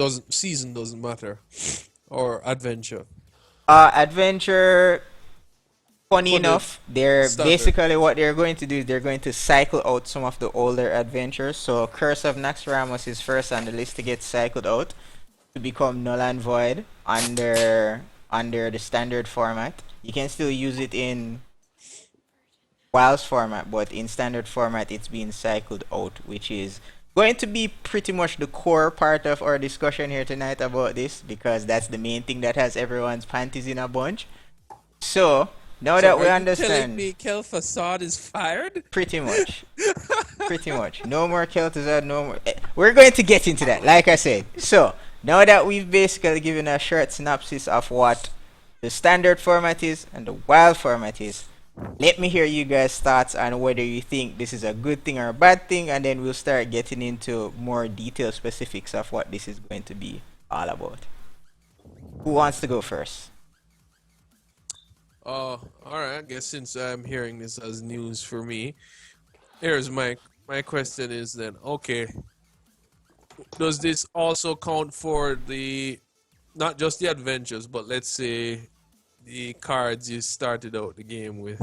Doesn't season doesn't matter, or adventure Adventure. Funny for the enough, they're standard. basically what they're going to do is they're going to cycle out some of the older adventures. So Curse of Naxxramas is first on the list to get cycled out to become null and void under the standard format. You can still use it in Wilds format, but in standard format it's being cycled out, which is going to be pretty much the core part of our discussion here tonight about this because that's the main thing that has everyone's panties in a bunch. So now So that are we you telling understand, me Kel Facade is fired? pretty much, pretty much, no more Kel'Thuzad, no more. We're going to get into that, like I said. So now that we've basically given a short synopsis of what the standard format is and the wild format is, let me hear you guys' thoughts on whether you think this is a good thing or a bad thing, and then we'll start getting into more detailed specifics of what this is going to be all about. Who wants to go first? All right. I guess since I'm hearing this as news for me, here's my question is then, okay, does this also count for the not just the adventures, but let's say the cards you started out the game with,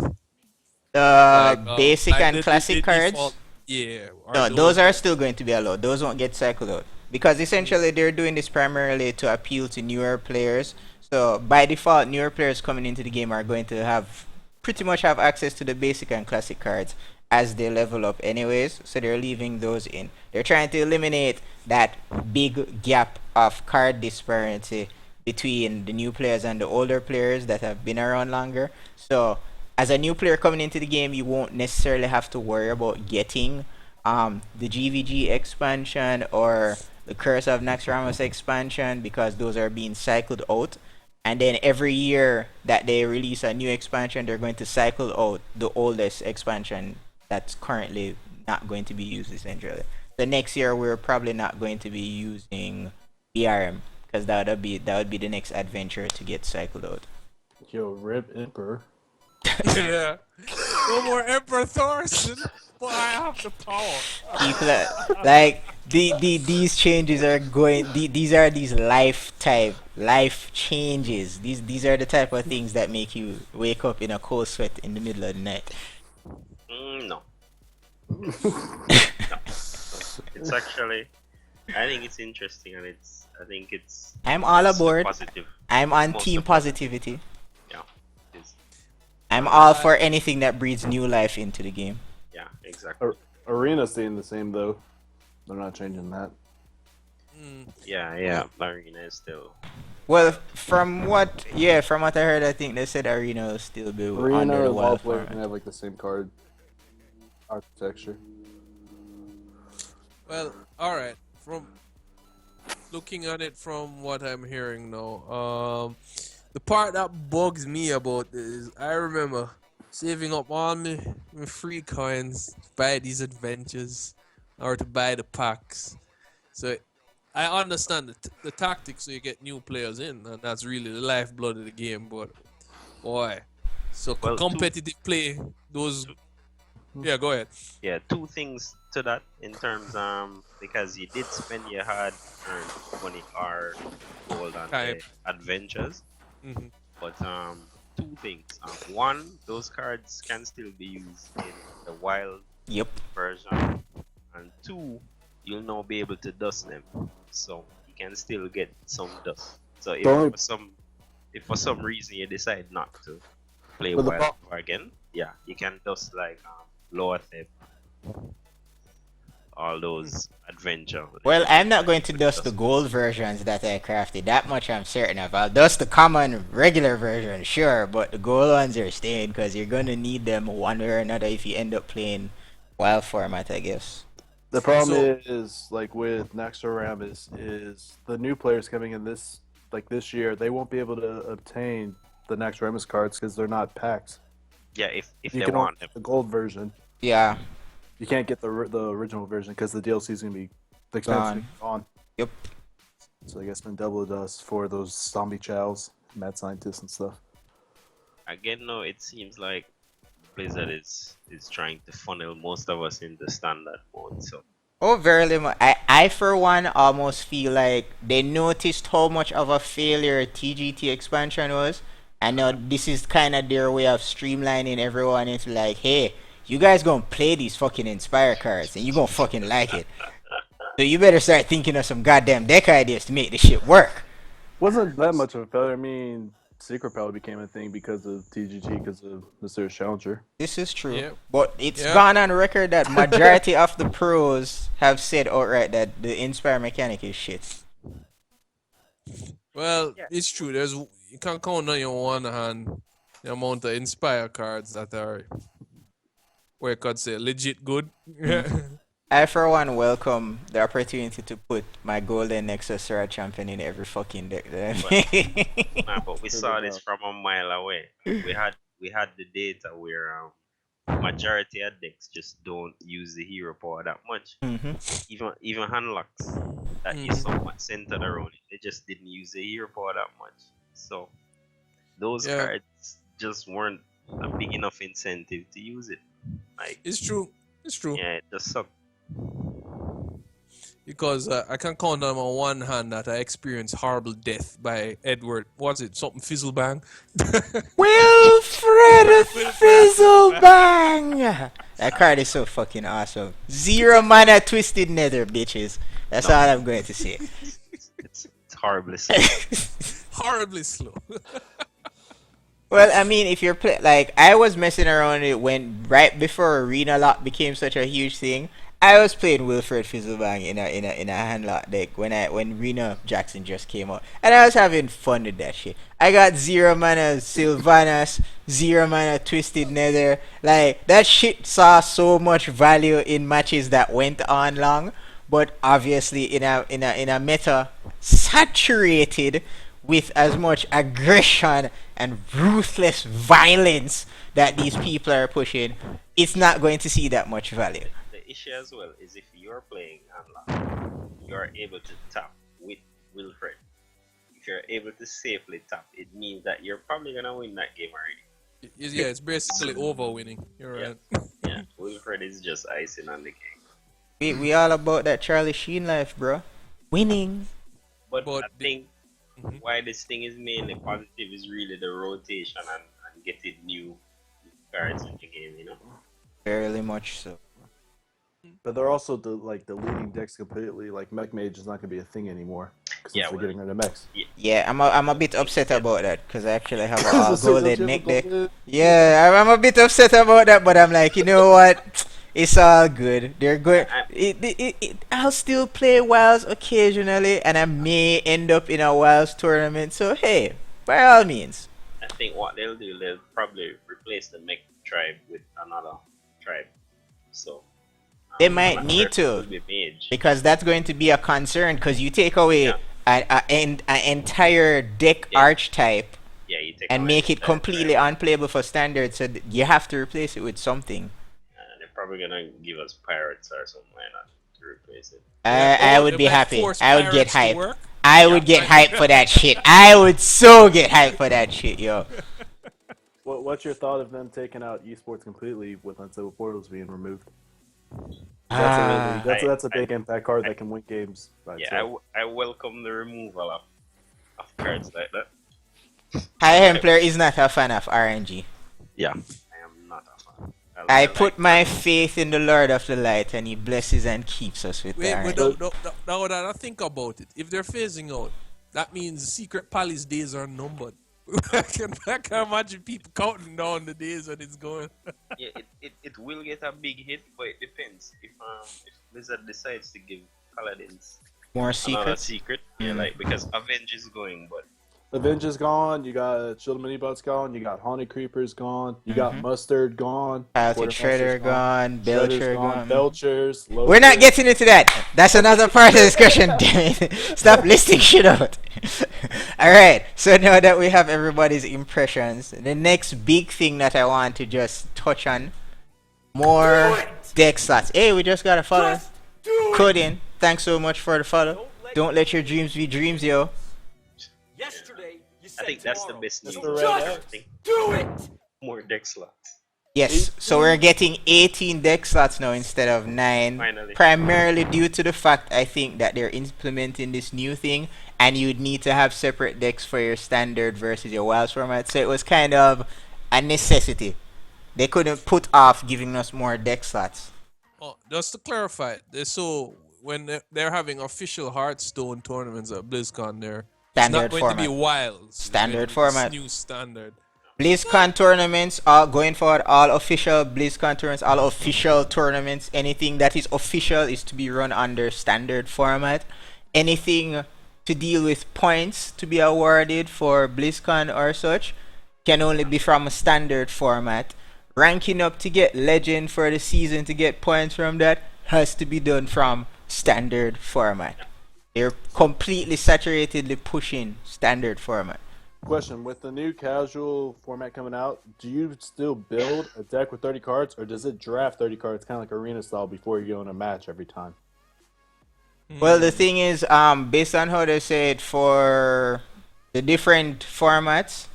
like Basic and the classic default, cards. yeah, are No, those those are going? still going to be allowed. Those won't get cycled out because Mm, essentially they're doing this primarily to appeal to newer players. So by default, newer players coming into the game are going to have pretty much have access to the basic and classic cards as they level up anyways. So they're leaving those in. They're trying to eliminate that big gap of card disparity between the new players and the older players that have been around longer. So as a new player coming into the game, you won't necessarily have to worry about getting the GVG expansion or the Curse of Naxxramas expansion because those are being cycled out. And then every year that they release a new expansion, they're going to cycle out the oldest expansion that's currently not going to be used essentially. The next year we're probably not going to be using BRM because that would be the next adventure to get cycled out. Yo, Rip Emperor. yeah, no more Emperor Thorson, but I have the power. People are, like these changes are going these are these life changes. These are the type of things that make you wake up in a cold sweat in the middle of the night. No, no. It's actually, I think it's interesting, and I think it's I'm all mostly aboard. positive. I'm It's on mostly team positive. positivity. Yeah, it's, I'm all I for anything that breathes new life into the game. yeah, exactly. Ar- Arena's staying the same though. They're not changing that. mm, Yeah, yeah. well, Marina is still. Well, from what I heard, I think they said Arena will still be under Arena the and Wild wild Player format. can have like the same card architecture. well, all right. From looking at it from what I'm hearing now, the part that bugs me about this is I remember saving up all my free coins to buy these adventures or to buy the packs. So I understand the tactics so you get new players in, and that's really the lifeblood of the game. But boy, so Well, competitive play, those two, yeah, go ahead. yeah, two things to that in terms because you did spend your hard earned money or gold on Time. the adventures, Hmm. but two things. One, those cards can still be used in the wild Yep. version, and two, you'll now be able to dust them, so you can still get some dust. So The only, if for some reason you decide not to play but the wild pro- again, yeah, you can dust like lower thep, all those adventure. Well, You I'm can not going to able to dust the dust gold those. versions that I crafted. That much I'm certain of. I'll dust the common, regular version, sure, but the gold ones are staying because you're gonna need them one way or another if you end up playing wild format, I guess. the problem So is like with Naxxramas is the new players coming in this year they won't be able to obtain the Naxxramas cards because they're not packs. Yeah, if You they can only want them. get the gold version. Yeah, You can't get the original version because the DLC is gonna be the expansion is gone. gone. Yep. So I guess been double dust for those zombie chows, mad scientists and stuff. Again, no, it seems like Blizzard is trying to funnel most of us in the standard mode. So Oh, very much. I for one almost feel like they noticed how much of a failure TGT expansion was. I know this is kind of their way of streamlining everyone into like, hey, you guys gonna play these fucking Inspire cards and you gonna fucking like it. So you better start thinking of some goddamn deck ideas to make this shit work. Wasn't that much of a failure. I mean, Secret Power became a thing because of TGT, because of Mr. Challenger. This is true, Yeah, but it's yeah. gone on record that majority of the pros have said outright that the Inspire mechanic is shit. Well, Yeah. it's true. You can count on your one hand the amount of Inspire cards that are, where you could say, legit good. I, for one, welcome the opportunity to put my golden Nexus Serra champion in every fucking deck. Nah, but we Figured saw it this out. from a mile away. We had the data where majority of decks just don't use the hero power that much. hmm Even handlocks that is somewhat centered around it, they just didn't use the hero power that much. So those Yeah, cards just weren't a big enough incentive to use it. Like, it's true. It's true. yeah, it just sucked. Because I can count on my one hand that I experienced horrible death by Edward. Was it something Fizzlebang? Wilfred Fizzlebang! That card is so fucking awesome. Zero mana twisted nether, bitches. That's No. all I'm going to say. It's horribly slow. Horribly slow. Well, I mean, if you're like, I was messing around it when right before Arena Lock became such a huge thing. I was playing Wilfred Fizzlebang in a handlock deck when Rena Jackson just came out, and I was having fun with that shit. I got zero mana Sylvanas, zero mana Twisted Nether. Like that shit saw so much value in matches that went on long, but obviously in a meta saturated with as much aggression and ruthless violence that these people are pushing, it's not going to see that much value. The issue as well is if you're playing Unlock, you're able to tap with Wilfred. If you're able to safely tap, it means that you're probably gonna win that game already. Yeah, it's basically over winning. You're Yeah. right. Yeah, Wilfred is just icing on the cake. We all about that Charlie Sheen life, bro. Winning. But But I think Mhm. why this thing is mainly positive is really the rotation and getting new cards in the game, you know? Very much so. But they're also deleting decks completely. Like Mech Mage is not going to be a thing anymore because Yeah, they're well, getting rid of mechs. Yeah, I'm a bit upset about that because I actually have a all As soon as golden you mech have a deck. golden- Yeah, I'm a bit upset about that, but I'm like, you know what? It's all good. They're good. I'll still play Wilds occasionally, and I may end up in a Wilds tournament. So hey, by all means. I think what they'll do, they'll probably replace the mech tribe with another tribe. So They I'm might not need sure if it to. will be mage. Because that's going to be a concern because you take away Yeah. an entire deck Yeah. archetype Yeah, you take and away make the it third completely tribe. unplayable for standard, so you have to replace it with something. They're probably gonna give us pirates or something like that to replace it. Yeah, I or would they be might happy. force I would get pirates to hype. work. I Yeah. would get hype for that shit. I would so get hype for that shit, yo. What's your thought of them taking out esports completely with Unstable Portals being removed? Ah. That's a I- big impact card I- that can win games by Yeah, itself. I welcome the removal of cards like that. High Templar is not a fan of RNG. Yeah, I am not a fan. I like put my that. faith in the Lord of the Light, and He blesses and keeps us with the Wait, but RNG. now that I think about it, if they're phasing out, that means Secret Palace days are numbered. I can imagine people counting down the days when it's going. Yeah, it will get a big hit, but it depends. If Blizzard decides to give Paladins More another secrets. secret, yeah, like because Avenge is going, but Avenge is gone. You got Shield Mini Bots gone. You got Haunted Creepers gone. You got Mustard gone. Celtic Quartermaster's Shredder gone. Shredder's Belcher gone. Belchers. We're not getting into that. That's another part of the discussion. Damn it. Stop listing shit out. Alright, so now that we have everybody's impressions, the next big thing that I want to just touch on, more deck slots. Hey, we just got a follow. Coding, thanks so much for the follow. Don't let your dreams be dreams, yo. Yesterday, you I said think that's the tomorrow. best news. Mr. Red I X. think Do it! more deck slots. Yes, so we're getting 18 deck slots now instead of 9. Finally. Primarily due to the fact I think that they're implementing this new thing and you'd need to have separate decks for your standard versus your wild format. So it was kind of a necessity. They couldn't put off giving us more deck slots. Oh, just to clarify, so when they're having official Hearthstone tournaments at BlizzCon, there it's not Standard going to be format. wilds. It's going to Standard be this format. new standard. BlizzCon tournaments are going forward. All official BlizzCon tournaments, all official tournaments, anything that is official is to be run under standard format. Anything to deal with points to be awarded for BlizzCon or such can only be from a standard format. Ranking up to get legend for the season to get points from that has to be done from standard format. They're completely saturatedly pushing standard format. Question: with the new casual format coming out, do you still build a deck with 30 cards, or does it draft 30 cards, kind of like arena style, before you go in a match every time? Well, the thing is, based on how they say it for the different formats,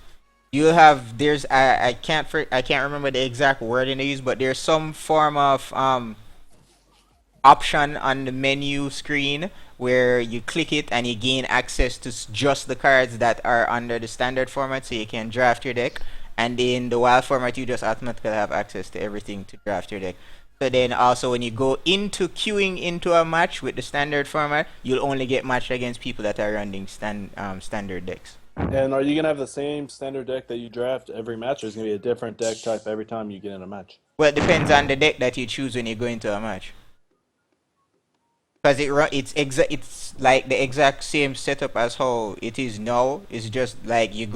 you have I can't remember the exact wording they use, but there's some form of option on the menu screen where you click it and you gain access to just the cards that are under the standard format, so you can draft your deck. And in the wild format, you just automatically have access to everything to draft your deck. So then also when you go into queuing into a match with the standard format, you'll only get matched against people that are running standard decks. And are you gonna have the same standard deck that you draft every match, or is it gonna be a different deck type every time you get in a match? Well, it depends on the deck that you choose when you go into a match. Because it's like the exact same setup as how it is now. It's just like you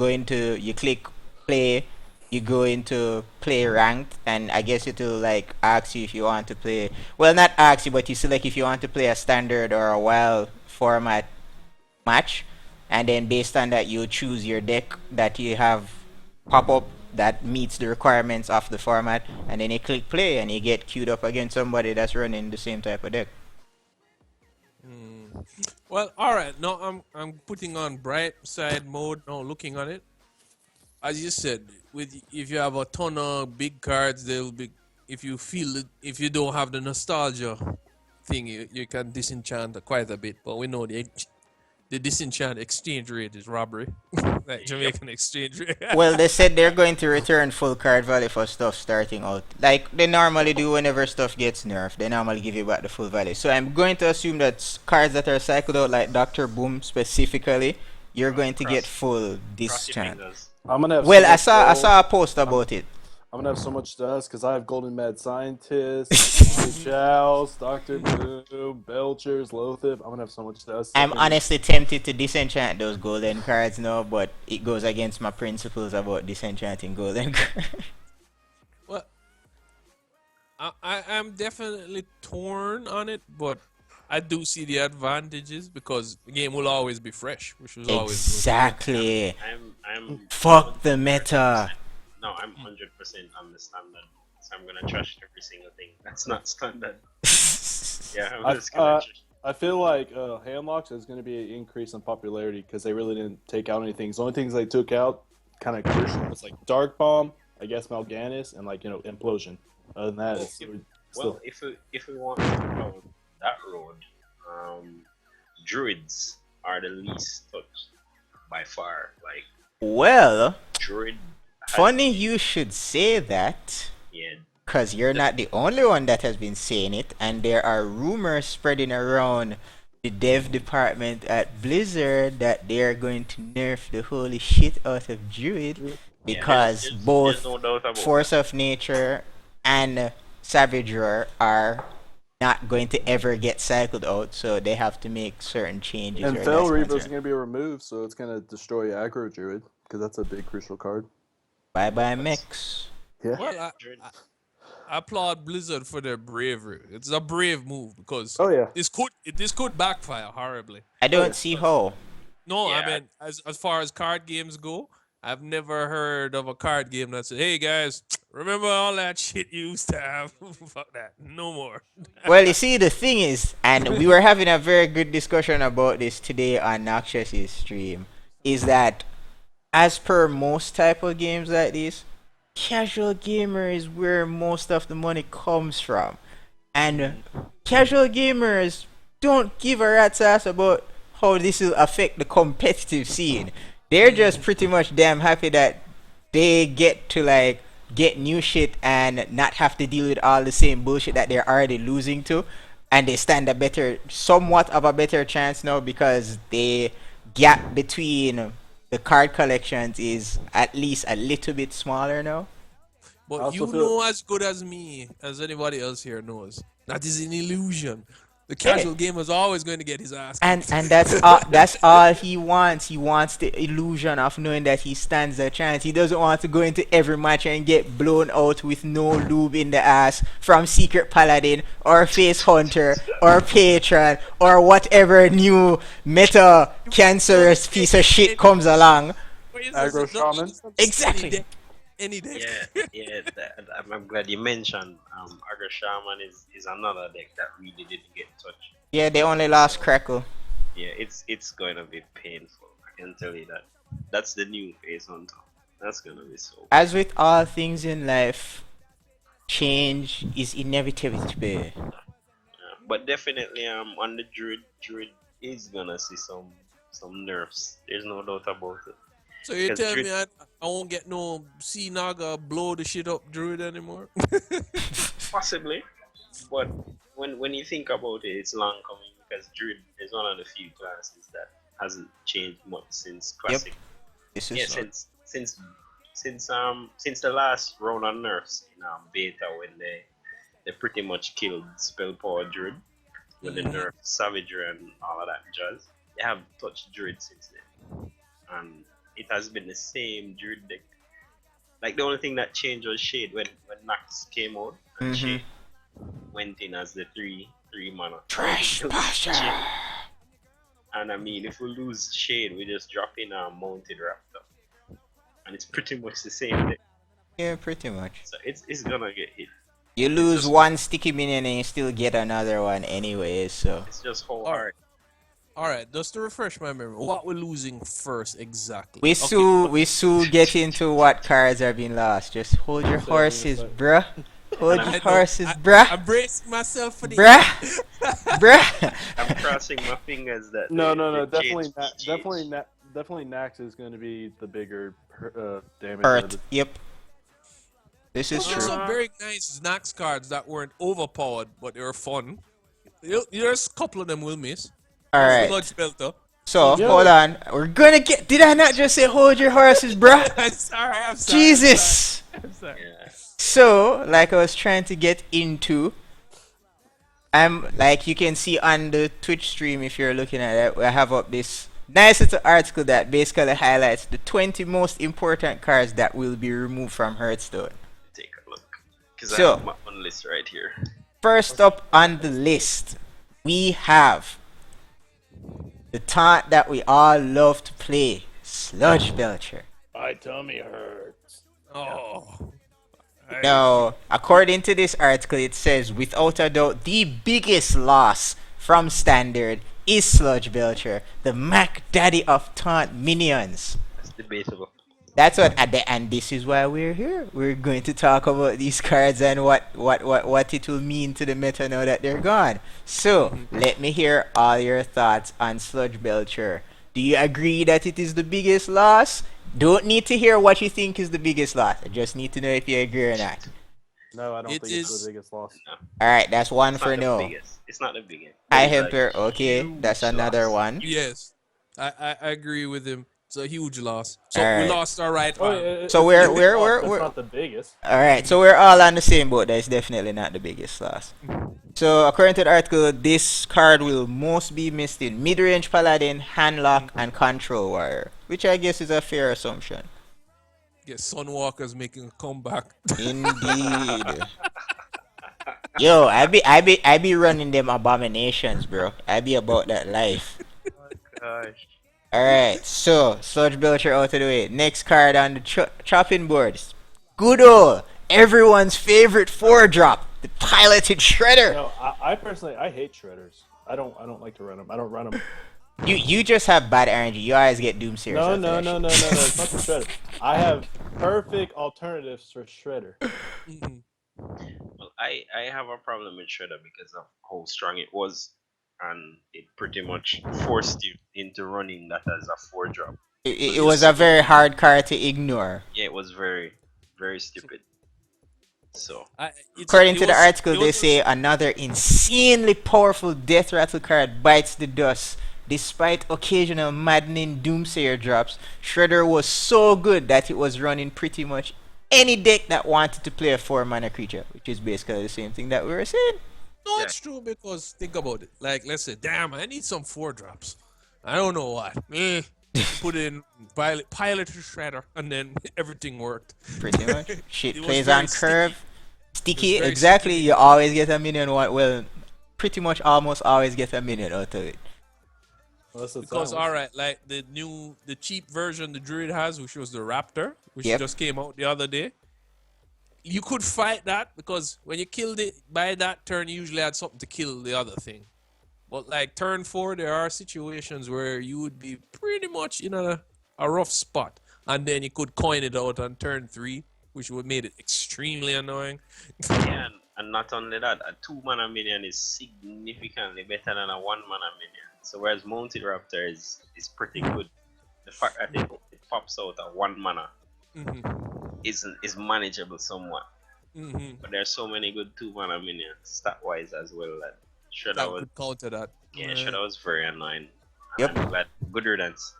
click play, you go into play ranked, and I guess it'll like ask you if you want to play. Well, not ask you, but you select if you want to play a standard or a wild format match, and then based on that, you choose your deck that you have pop up that meets the requirements of the format, and then you click play, and you get queued up against somebody that's running the same type of deck. Well, all right. No, I'm putting on bright side mode. No, looking on it. As you said, if you have a ton of big cards, they'll be. If you don't have the nostalgia thing, you can disenchant quite a bit. But we know the disenchant exchange rate is robbery, like Jamaican exchange rate. Well, they said they're going to return full card value for stuff starting out. Like they normally do whenever stuff gets nerfed. They normally give you back the full value. So I'm going to assume that cards that are cycled out, like Dr. Boom specifically, you're going to get full discharge. I'm gonna have Well, so I much saw gold. a post about it. I'm gonna have so much dust because I have Golden Mad Scientist, Chows, Doctor Boom, Belchers, Lothip. I'm gonna have so much dust. I'm honestly tempted to disenchant those golden cards now, but it goes against my principles about disenchanting golden cards. Well, I'm definitely torn on it, but I do see the advantages because the game will always be fresh, which was always Exactly. I'm Fuck the meta. No, I'm 100% on the standard. So I'm gonna trash every single thing. That's not standard. Yeah, I'm just gonna trash. I feel like Handlocks is going to be an increase in popularity because they really didn't take out anything. The only things they took out, kind of crucial, was like Dark Bomb, I guess Mal'Ganis, and like Implosion. Other than that, it's still. If we want to go that road, druids are the least touched by far. Like Well, druid. funny you should say that. Yeah. Because you're not the only one that has been saying it, and there are rumors spreading around the dev department at Blizzard that they are going to nerf the holy shit out of Druid because there's no doubt about Force of Nature and Savage Roar are not going to ever get cycled out, so they have to make certain changes. And where Fel that's Reaver is concerned. going to be removed, so it's going to destroy Aggro Druid because that's a big crucial card. Bye bye mix. Yeah. Well, I applaud Blizzard for their bravery. It's a brave move because Oh yeah. this could backfire horribly. I don't see how. No, I Yeah. mean as far as card games go, I've never heard of a card game that said, "Hey guys, remember all that shit you used to have? Fuck that, no more." Well, you see, the thing is, and we were having a very good discussion about this today on Noxious's stream, is that as per most type of games like this, casual gamer is where most of the money comes from. And Mhm. casual gamers don't give a rat's ass about how this will affect the competitive scene. They're just pretty much damn happy that they get to like get new shit and not have to deal with all the same bullshit that they're already losing to. And they stand a better, somewhat of a better chance now because the gap between the card collections is at least a little bit smaller now. I But also you feel know as good as me, as anybody else here knows, that is an illusion. The Yeah. casual gamer is always going to get his ass And kicked. that's all he wants. He wants the illusion of knowing that he stands a chance. He doesn't want to go into every match and get blown out with no lube in the ass from Secret Paladin or Face Hunter or Patron or whatever new meta cancerous piece of shit comes along. For instance, aggro not shaman. any Exactly. deck, any deck. Yeah, yeah. I'm glad you mentioned Agra Shaman is another deck that really didn't get touched. Yeah, they only lost Crackle. Yeah, it's going to be painful. I can tell you that. That's the new face on top. That's gonna be so. As with all things in life, change is inevitable. Yeah. But definitely on the Druid is gonna see some nerfs. There's no doubt about it. So you Because tell Druid me I won't get no Sea Naga blow the shit up druid anymore? possibly, but when you think about it, it's long coming because Druid is one of the few classes that hasn't changed much since Yep. Classic. This Yeah, is since the last round of nerfs in beta when they pretty much killed spell power druid when they Mhm. nerfed savagery and all of that jazz. They have touched druid since then, and it has been the same druid deck. Like the only thing that changed was shade when Nax came out and Mhm. shade went in as the three mana trash Shade. pasture. And I mean, if we lose shade, we just drop in a mounted raptor, and it's pretty much the same deck. Yeah, pretty much. So it's gonna get hit. You It's lose just one sticky minion and you still get another one anyway, so. it's just how Alright. hard. Alright, just to refresh my memory, what we're losing first exactly? We Okay, soon get into what cards are being lost. Just hold your So, horses, but- bruh. Hold I your know. horses, I- bruh. I'm bracing myself for the Bruh. Bruh. I'm crossing my fingers that No, they change features. definitely Nax is going to be the bigger damage. Hurt. Yep. This is There's true. some very nice Nax cards that weren't overpowered, but they were fun. There's a couple of them we'll miss. Alright. Sludge Belter. So, Yo. hold on. We're gonna get. Did I not just say hold your horses, bruh? I'm sorry. Jesus! I'm sorry. Yeah. So, like I was trying to get into, I'm like you can see on the Twitch stream if you're looking at it, I have up this nice little article that basically highlights the 20 most important cards that will be removed from Hearthstone. Take a look. Because So- I have my own list right here. First up on the list, we have the taunt that we all love to play, Sludge Belcher. My tummy hurts. Oh. Now, according to this article, it says without a doubt the biggest loss from Standard is Sludge Belcher, the Mac Daddy of taunt minions. That's debatable. That's what, and this is why we're here. We're going to talk about these cards and what it will mean to the meta now that they're gone. So, let me hear all your thoughts on Sludge Belcher. Do you agree that it is the biggest loss? Don't need to hear what you think is the biggest loss. I just need to know if you agree or not. No, I don't It think it's is- the biggest loss. Alright, that's one It's for not the no. biggest. It's not the biggest. I It's Hemper, like okay, huge that's another loss. one. Yes. I agree with him. It's a huge loss. So Alright. we lost our right Oh, hand. So it's we're- a huge we're- loss, we're- but we're- it's not the biggest. Alright, so we're all on the same boat. That's definitely not the biggest loss. So, according to the article, this card will most be missed in mid-range paladin, handlock, and control warrior, which I guess is a fair assumption. Get Sunwalkers making a comeback. Indeed. Yo, I be running them abominations, bro. I be about that life. Gosh. Alright, so Sludge Belcher out of the way. Next card on the chopping board. Good old everyone's favorite 4-drop, the piloted shredder. No, I personally I hate shredders. I don't like to run them. I don't run them. You just have bad energy. You always get Doomsayer. No, it's not the shredder. perfect alternatives for Shredder. Mhm. Well, I have a problem with Shredder because of how strong it was, and it pretty much forced you into running that as a 4 drop. It, It it was was just a so very hard card to ignore. yeah, it was very very stupid. So According It to the was article, it they was say another insanely powerful Death Rattle card bites the dust. Despite occasional maddening Doomsayer drops, Shredder was so good that it was running pretty much any deck that wanted to play a 4 mana creature, which is basically the same thing that we were saying. no, yeah, it's true because think about it. Like, let's say, damn, I need some 4 drops. I don't know what. You put in pilot to shredder, and then everything worked. Pretty much. Shit It was plays very on sticky. curve. It was Sticky, very exactly. sticky. You always get a minion. Well, pretty much almost always get a minion out of it. Unless it's Because silence. all right, like the cheap version the druid has, which was the raptor, which Yep. just came out the other day. You could fight that because when you killed it by that turn, you usually had something to kill the other thing. But like turn 4, there are situations where you would be pretty much in a rough spot, and then you could coin it out on turn 3, which would made it extremely annoying. yeah, and not only that, a 2 mana minion is significantly better than a 1 mana minion. So whereas Mounted Raptor is pretty good, the fact that it pops out at 1 mana Mm-hmm. is manageable somewhat. Mm-hmm. But there's so many good 2 mana minions stat wise as well that Shredder That was could counter that. yeah, Shredder was very annoying. And Yep. I'm glad good riddance.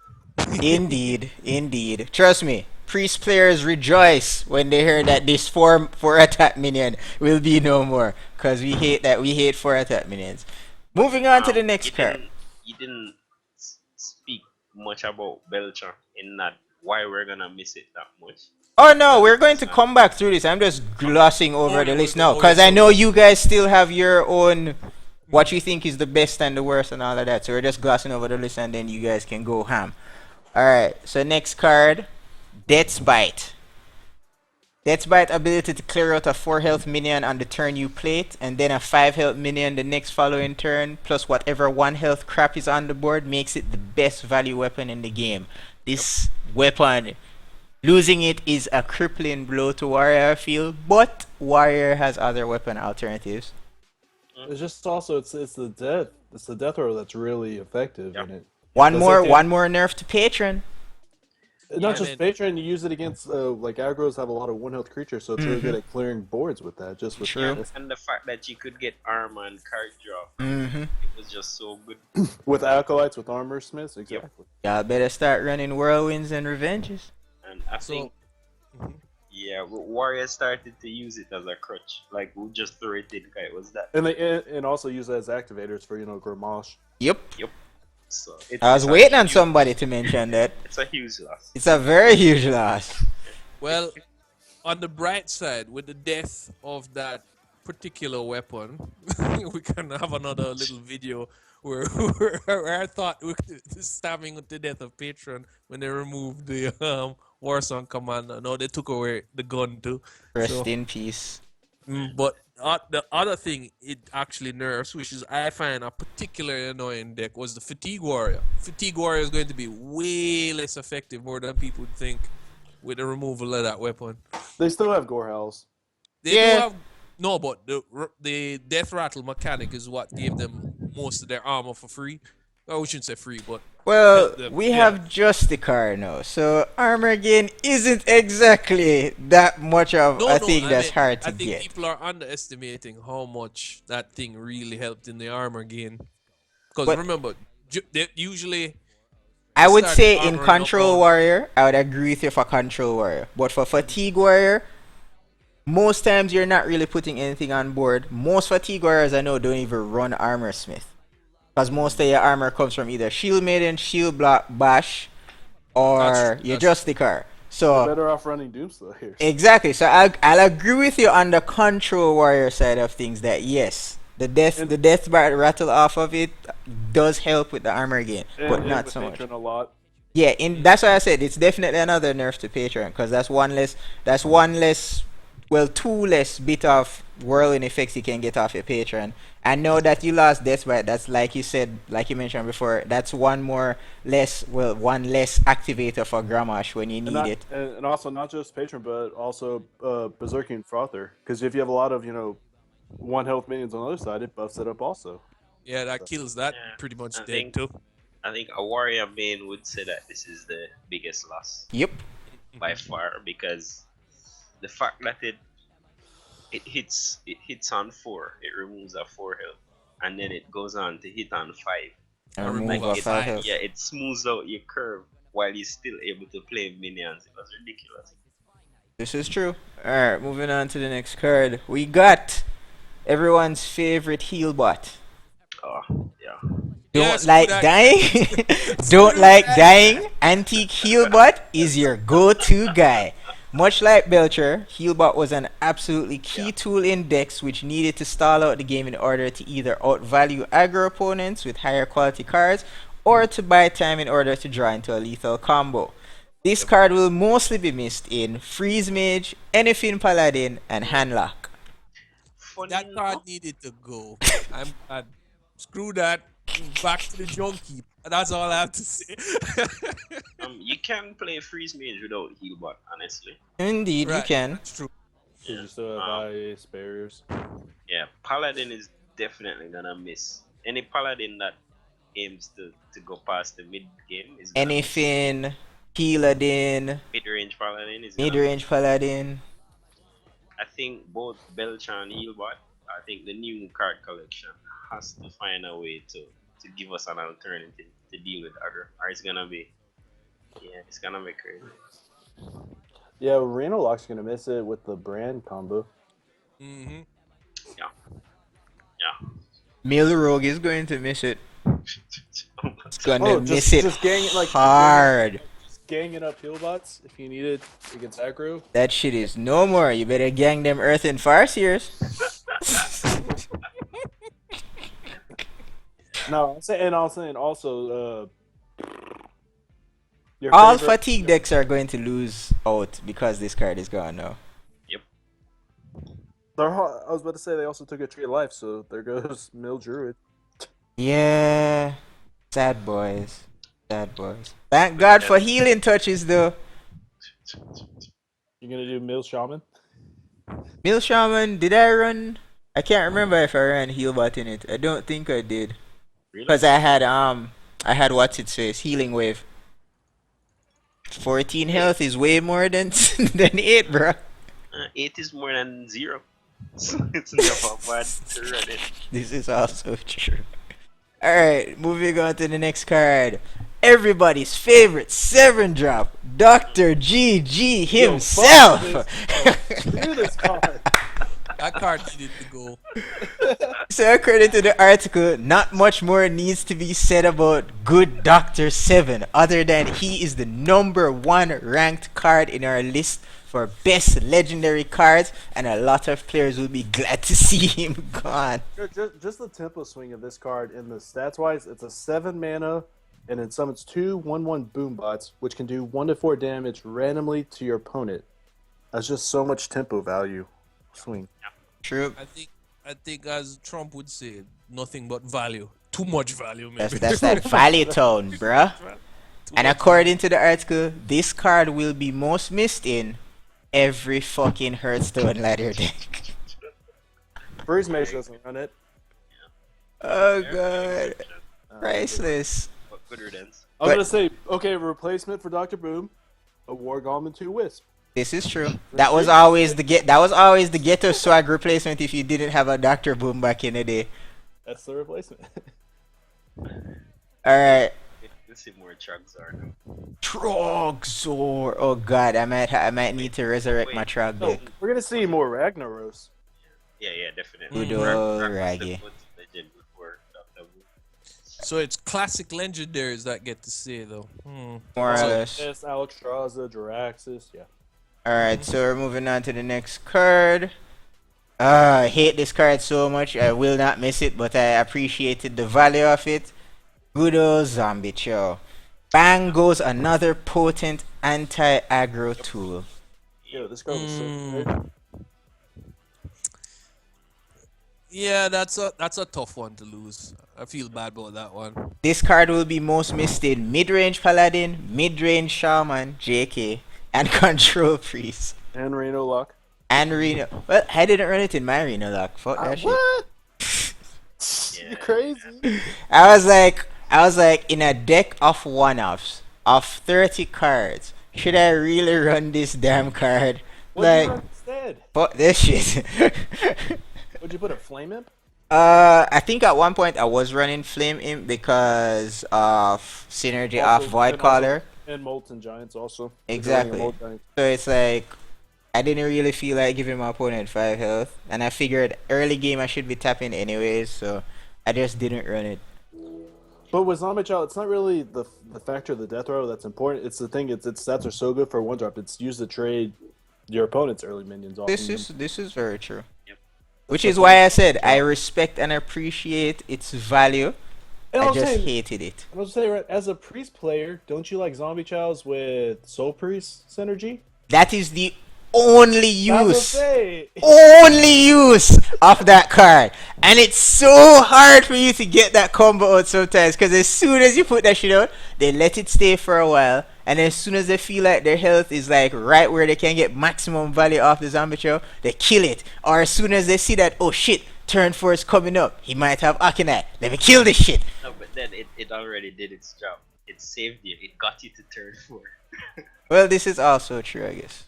Indeed, indeed. Trust me, priest players rejoice when they hear that this four attack minion will be no more. Cause we hate that. We hate 4 attack minions. Moving on to the next card. You didn't speak much about Belcher in that why we're gonna miss it that much. Oh no, we're going to So, come back through this. I'm just glossing over the list now, Oh, yeah, cause I so know you guys still have your own what you think is the best and the worst and all of that. So we're just glossing over the list, and then you guys can go ham. All right. So next card, Death's Bite. Death's Bite ability to clear out a 4 health minion on the turn you play it, and then a 5 health minion the next following turn, plus whatever 1 health crap is on the board, makes it the best value weapon in the game. This weapon, losing it is a crippling blow to Warrior, I feel, but Warrior has other weapon alternatives. It's just also it's the death row that's really effective Yeah. in it. One That's more, like one more nerf to Patron. not Yeah, just man. Patreon, you use it against like aggro's have a lot of 1 health creatures, so it's really good at clearing boards with that. Just with True. and the fact that you could get armor and card draw, Mm-hmm. it was just so good. with acolytes, with armor smiths, exactly. Y'all better start running whirlwinds and revenges. And I So think yeah, Warrior started to use it as a crutch. Like we just threw it in, 'cause it was that. And they and also use it as activators for Grimoire. Yep. So I was it's a waiting on huge- somebody to mention that. It's a huge loss. It's a very huge loss. well, on the bright side, with the death of that particular weapon, we can have another little video where, where I thought we stabbing with the death of Patron when they removed the Warsong commander. No, they took away the gun too. Rest So, in peace. but the other thing it actually nerfs, which is I find a particularly annoying deck, was the Fatigue Warrior. Fatigue Warrior is going to be way less effective, more than people would think, with the removal of that weapon. They still have Gore Hells. They Yeah. do have no, but the death rattle mechanic is what gave them most of their armor for free. Oh, we shouldn't say free, but Well, help them, we yeah. have just the car now, so armor gain isn't exactly that much of a thing I that's mean, hard to I think get. people are underestimating how much that thing really helped in the armor gain. Because But- remember, they usually I would start say in armoring up Control on- Warrior, I would agree with you for Control Warrior. But for Fatigue Warrior, most times you're not really putting anything on board. Most Fatigue Warriors I know don't even run Armor Smith. Because most of your armor comes from either Shield Maiden, Shield Block, Bash, or your that's- Justicar. So Better off running Doomslayers. exactly. So I'll agree with you on the Control Warrior side of things that yes, the death bar rattle off of it does help with the armor gain, but and not with so much. Patron a lot. Yeah, that's why I said it's definitely another nerf to Patreon because that's one less. Well, 2 less bit of whirling effects you can get off your patron. And know that you lost Death Bite. That's like you said, like you mentioned before. That's one less activator for Gramash when you And need not it. and also not just patron, but also Berserking Frother. Because if you have a lot of one health minions on the other side, it buffs it up also. Yeah, that kills that pretty Yeah, much dead too. I think a warrior main would say that this is the biggest loss Yep. by far because the fact that it hits on 4, it removes a 4 health, and then it goes on to hit on 5. And I remove remove Like a a it, 5 5. health. yeah, it smooths out your curve while you're still able to play minions. It was ridiculous. This is true. Alright, moving on to the next card. We got everyone's favorite heal bot. Oh yeah, Yeah, Don't screw like that. dying? Don't Screw like that. dying? Antique Healbot is your go-to guy. Much like Belcher, Healbot was an absolutely key Yeah. tool in decks which needed to stall out the game in order to either outvalue aggro opponents with higher quality cards or to buy time in order to draw into a lethal combo. This Yep. card will mostly be missed in Freeze Mage, Anyfin Paladin, and Handlock. Funny That card enough, needed to go. I'm glad. Screw that. Back to the junkie. That's all I have to say. you can play freeze mage without healbot. Honestly, Indeed, you Right, can. that's true. Because yeah. you still have ice barriers. Yeah, paladin is definitely gonna miss. Any paladin that aims to go past the mid game is gonna miss. Anyfin, Paladin, Mid range paladin is gonna miss. mid-range Paladin. I think both Belcher and Healbot, I think the new card collection has to find a way to give us an alternative to deal with other, or it's gonna be, yeah, it's gonna be crazy. Yeah, Reno Lock's gonna miss it with the brand combo. Mm-hmm. Yeah, yeah. Milrogue is going to miss it. It's gonna Oh, miss it just gang it like hard. Just ganging up healbots if you need it against aggro. That shit is no more. You better gang them Earth and Farseers. No, I'm saying also your All favorite- fatigue decks are going to lose out because this card is gone now. I was about to say they also took a tree of life, so there goes Mill Druid. Yeah. Sad boys. Sad boys. Thank God for healing touches though. You gonna do Mill Shaman? Mill Shaman, did I run? I can't remember if I ran Healbot in it. I don't think I did. Really? Because I had what's its face, Healing Wave. 14 health is way more than than 8, bro. 8 is more than 0. So it's never bad to run it. This is also true. Alright, moving on to the next card. Everybody's favorite 7-drop, Dr. GG himself. Screw this card. That card needed to go. So according to the article, not much more needs to be said about good Dr. 7 other than he is the #1 ranked card in our list for best legendary cards, and a lot of players will be glad to see him gone. Just the tempo swing of this card in the stats wise, it's a 7 mana, and it summons 2 1/1 boom bots, which can do 1 to 4 damage randomly to your opponent. That's just so much tempo value. Swing. True. I think as Trump would say, nothing but value. Too much value, maybe. That's that value tone, bruh. And according to the article, this card will be most missed in every fucking Hearthstone ladder deck. Freeze Mage doesn't run it. Oh god. Priceless. But good riddance. I'm But- gonna say, okay, replacement for Dr. Boom, a War Golem and 2 Wisp. This is true. That was always the ghetto swag replacement if you didn't have a Dr. Boom back in the day. That's the replacement. Alright. Let's see more Trogzar now. Trogzor. Oh god, I might need to resurrect my Trog No, deck. we're gonna see more Ragnaros. Yeah, definitely. Good old Raggy. Legend before Dr. Wu. So it's classic legendaries that get to say though. More or less. Yes, Alexstrasza, Jiraxis, yeah. Alright, so we're moving on to the next card. I hate this card so much. I will not miss it, but I appreciated the value of it. Good old Zombie Chow. Bang goes another potent anti-aggro tool. Yo, this card was so good. Yeah, that's a tough one to lose. I feel bad about that one. This card will be most missed in mid-range Paladin, mid-range Shaman, JK, and Control Priest. And Reno Luck. And Reno. Well, I didn't run it in my Reno lock. Fuck that shit. What? Yeah, You're crazy. I was like, in a deck of one-offs of 30 cards, should I really run this damn card? What'd you Like, run instead? fuck this shit. Would you put a Flame Imp? I think at one point I was running Flame Imp because of synergy of Void and Caller. and Molten Giants also. Exactly. Molten Giants. So it's like I didn't really feel like giving my opponent 5 health, and I figured early game I should be tapping anyways, so I just didn't run it. But with Zombie Child, it's not really the factor of the death row that's important. It's the thing. Its stats are so good for one drop. It's used to trade your opponent's early minions off. This is very true. Yep. Which is why I said I respect and appreciate its value. And I I'm just saying, hated it. I was saying, right, as a priest player, don't you like Zombie Childs with Soul Priest synergy? That is the only I was use. say. Only use of that card, and it's so hard for you to get that combo out sometimes because as soon as you put that shit out, they let it stay for a while, and as soon as they feel like their health is like right where they can get maximum value off the zombie show, they kill it. Or as soon as they see that, oh shit, turn 4 is coming up, he might have Akonite, let me kill this shit. No, but then it already did its job. It saved you. It got you to turn 4. Well, this is also true, I guess.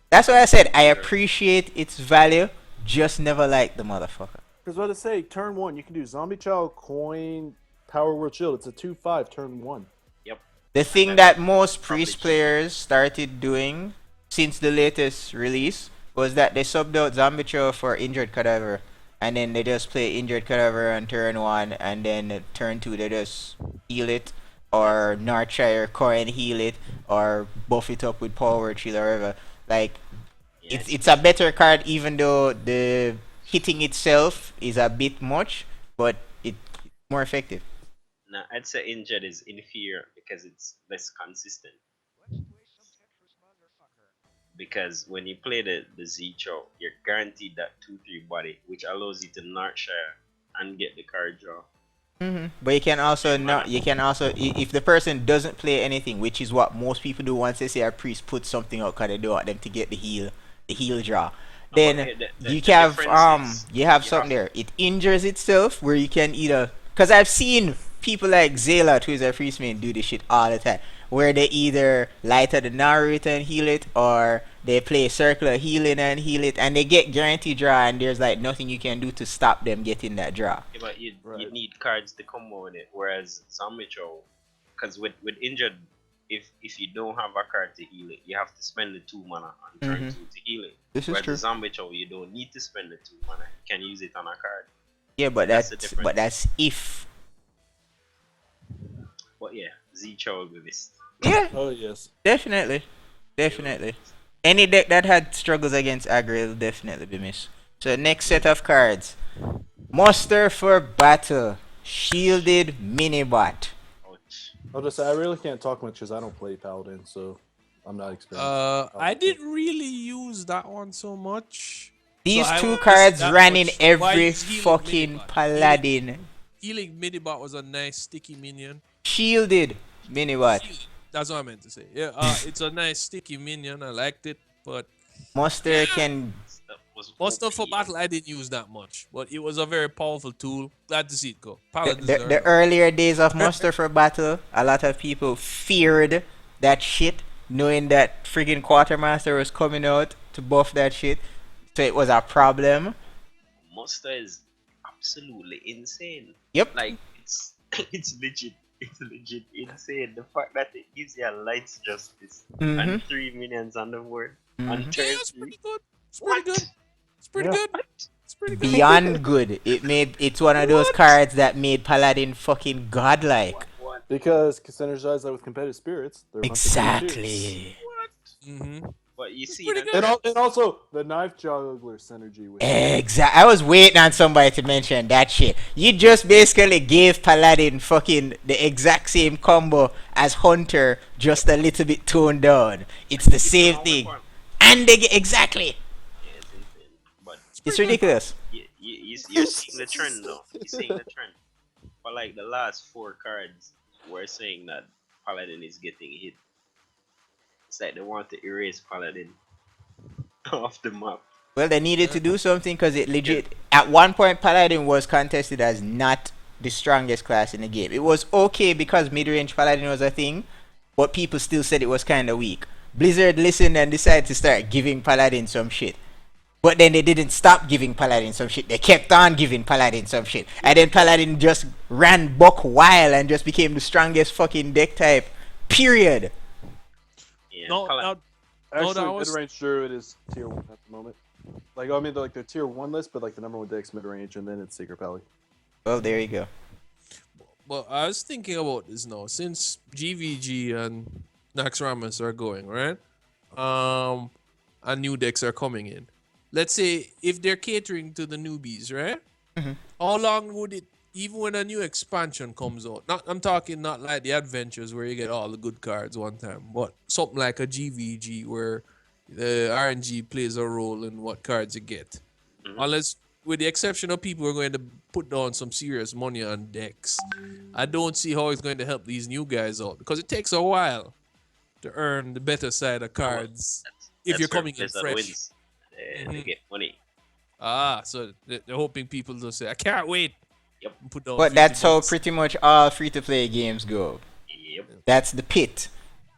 That's why I said I appreciate its value, just never like the motherfucker. Because what to say, turn 1, you can do Zombie Child, Coin, Power Word Shield. It's a 2/5 turn 1. Yep. The thing then that most probably priest players started doing since the latest release was that they subbed out Zombie Chow for Injured Cadaver, and then they just play Injured Cadaver on turn 1, and then turn 2 they just heal it, or Narchire Coin heal it, or buff it up with Power Word Shield or whatever. Like, Yeah, it's a better card even though the hitting itself is a bit much, but it's more effective. nah, I'd say injured is inferior because it's less consistent. Because when you play the Zicho, you're guaranteed that 2/3 body, which allows you to Narchire and get the card draw. But you can also not. You can also if the person doesn't play anything, which is what most people do once they say a priest put something out, cause they don't want them to get the heal draw. Then you can have you have something there. It injures itself where you can either, cause I've seen people like Zayla, who is a priest main, do this shit all the time, where they either light up the Naruto and heal it, or they play circular healing and heal it, and they get guaranteed draw, and there's like nothing you can do to stop them getting that draw. Yeah, but you Right. need cards to combo with it. Whereas Zombicho, because with injured, if you don't have a card to heal it, you have to spend the 2 mana on turn 2 to heal it. This is Whereas true. the Zombicho, you don't need to spend the 2 mana. You can use it on a card. Yeah, but That's the that's difference. but that's if. But yeah, Zicho will be missed. Yeah, Oh, yes. definitely. Any deck that had struggles against aggro will definitely be missed. So next set of cards. Muster for battle. Shielded Minibot. Ouch. I'll just say, I really can't talk much because I don't play Paladin, so I'm not experienced. I didn't really use that one so much. These So I two won't cards miss that ran in much. Why every is healing fucking Minibot? Paladin. Healing Minibot was a nice sticky minion. Shielded Minibot. That's what I meant to say. Yeah, it's a nice sticky minion. I liked it, but Muster can. That was Monster for OP. battle I didn't use that much, but it was a very powerful tool. Glad to see it go. The, Paladins the, are- the earlier days of Muster for battle, a lot of people feared that shit, knowing that friggin' Quartermaster was coming out to buff that shit. So it was a problem. Monster is absolutely insane. Yep. Like it's it's legit insane. The fact that it gives you a lights justice Mhm. and 3 minions on the board on Mhm. yeah, turn it's 3. pretty good. It's pretty good. It's pretty Yeah. good. It's pretty good. Beyond good. It's one of those cards that made Paladin fucking godlike. What? Because synergize that with competitive spirits. They're a bunch of good too. Exactly. Mm-hmm. But you see, pretty that- good. And also the knife juggler synergy with I was waiting on somebody to mention that shit. You just basically gave Paladin fucking the exact same combo as Hunter, just a little bit toned down. It's the same all thing. one. And they get exactly. Yeah, it's insane. But It's ridiculous. you're seeing the trend now. You're seeing the trend. For like the last four cards, we're saying that Paladin is getting hit. It's like they want to erase Paladin off the map. Well, they needed Yeah. to do something because it Yeah. legit. At one point, Paladin was contested as not the strongest class in the game. It was okay because mid-range Paladin was a thing, but people still said it was kind of weak. Blizzard listened and decided to start giving Paladin some shit. But then they didn't stop giving Paladin some shit. They kept on giving Paladin some shit. And then Paladin just ran buck wild and just became the strongest fucking deck type. Period. Yeah. No, Paladin. no, no, that Actually, was. mid-range druid is tier 1 at the moment. Like, I mean, they're like the tier 1 list, but like the number 1 deck's mid-range, and then it's Secret Pally. Well, there you go. Well, I was thinking about this now. Since GVG and Naxxramas are going, right? And new decks are coming in. Let's say if they're catering to the newbies, right? How long would it, even when a new expansion comes out? Not, I'm talking not like the adventures where you get all the good cards one time, but something like a GVG where the RNG plays a role in what cards you get. Unless, with the exception of people who are going to put down some serious money on decks, I don't see how it's going to help these new guys out because it takes a while to earn the better side of cards if you're That's where coming in Blizzard fresh. wins. They get money. So they're hoping people will say, I can't wait. Yep. Put down But 50 that's how bucks. pretty much all free-to-play games go. Yep. That's the pit.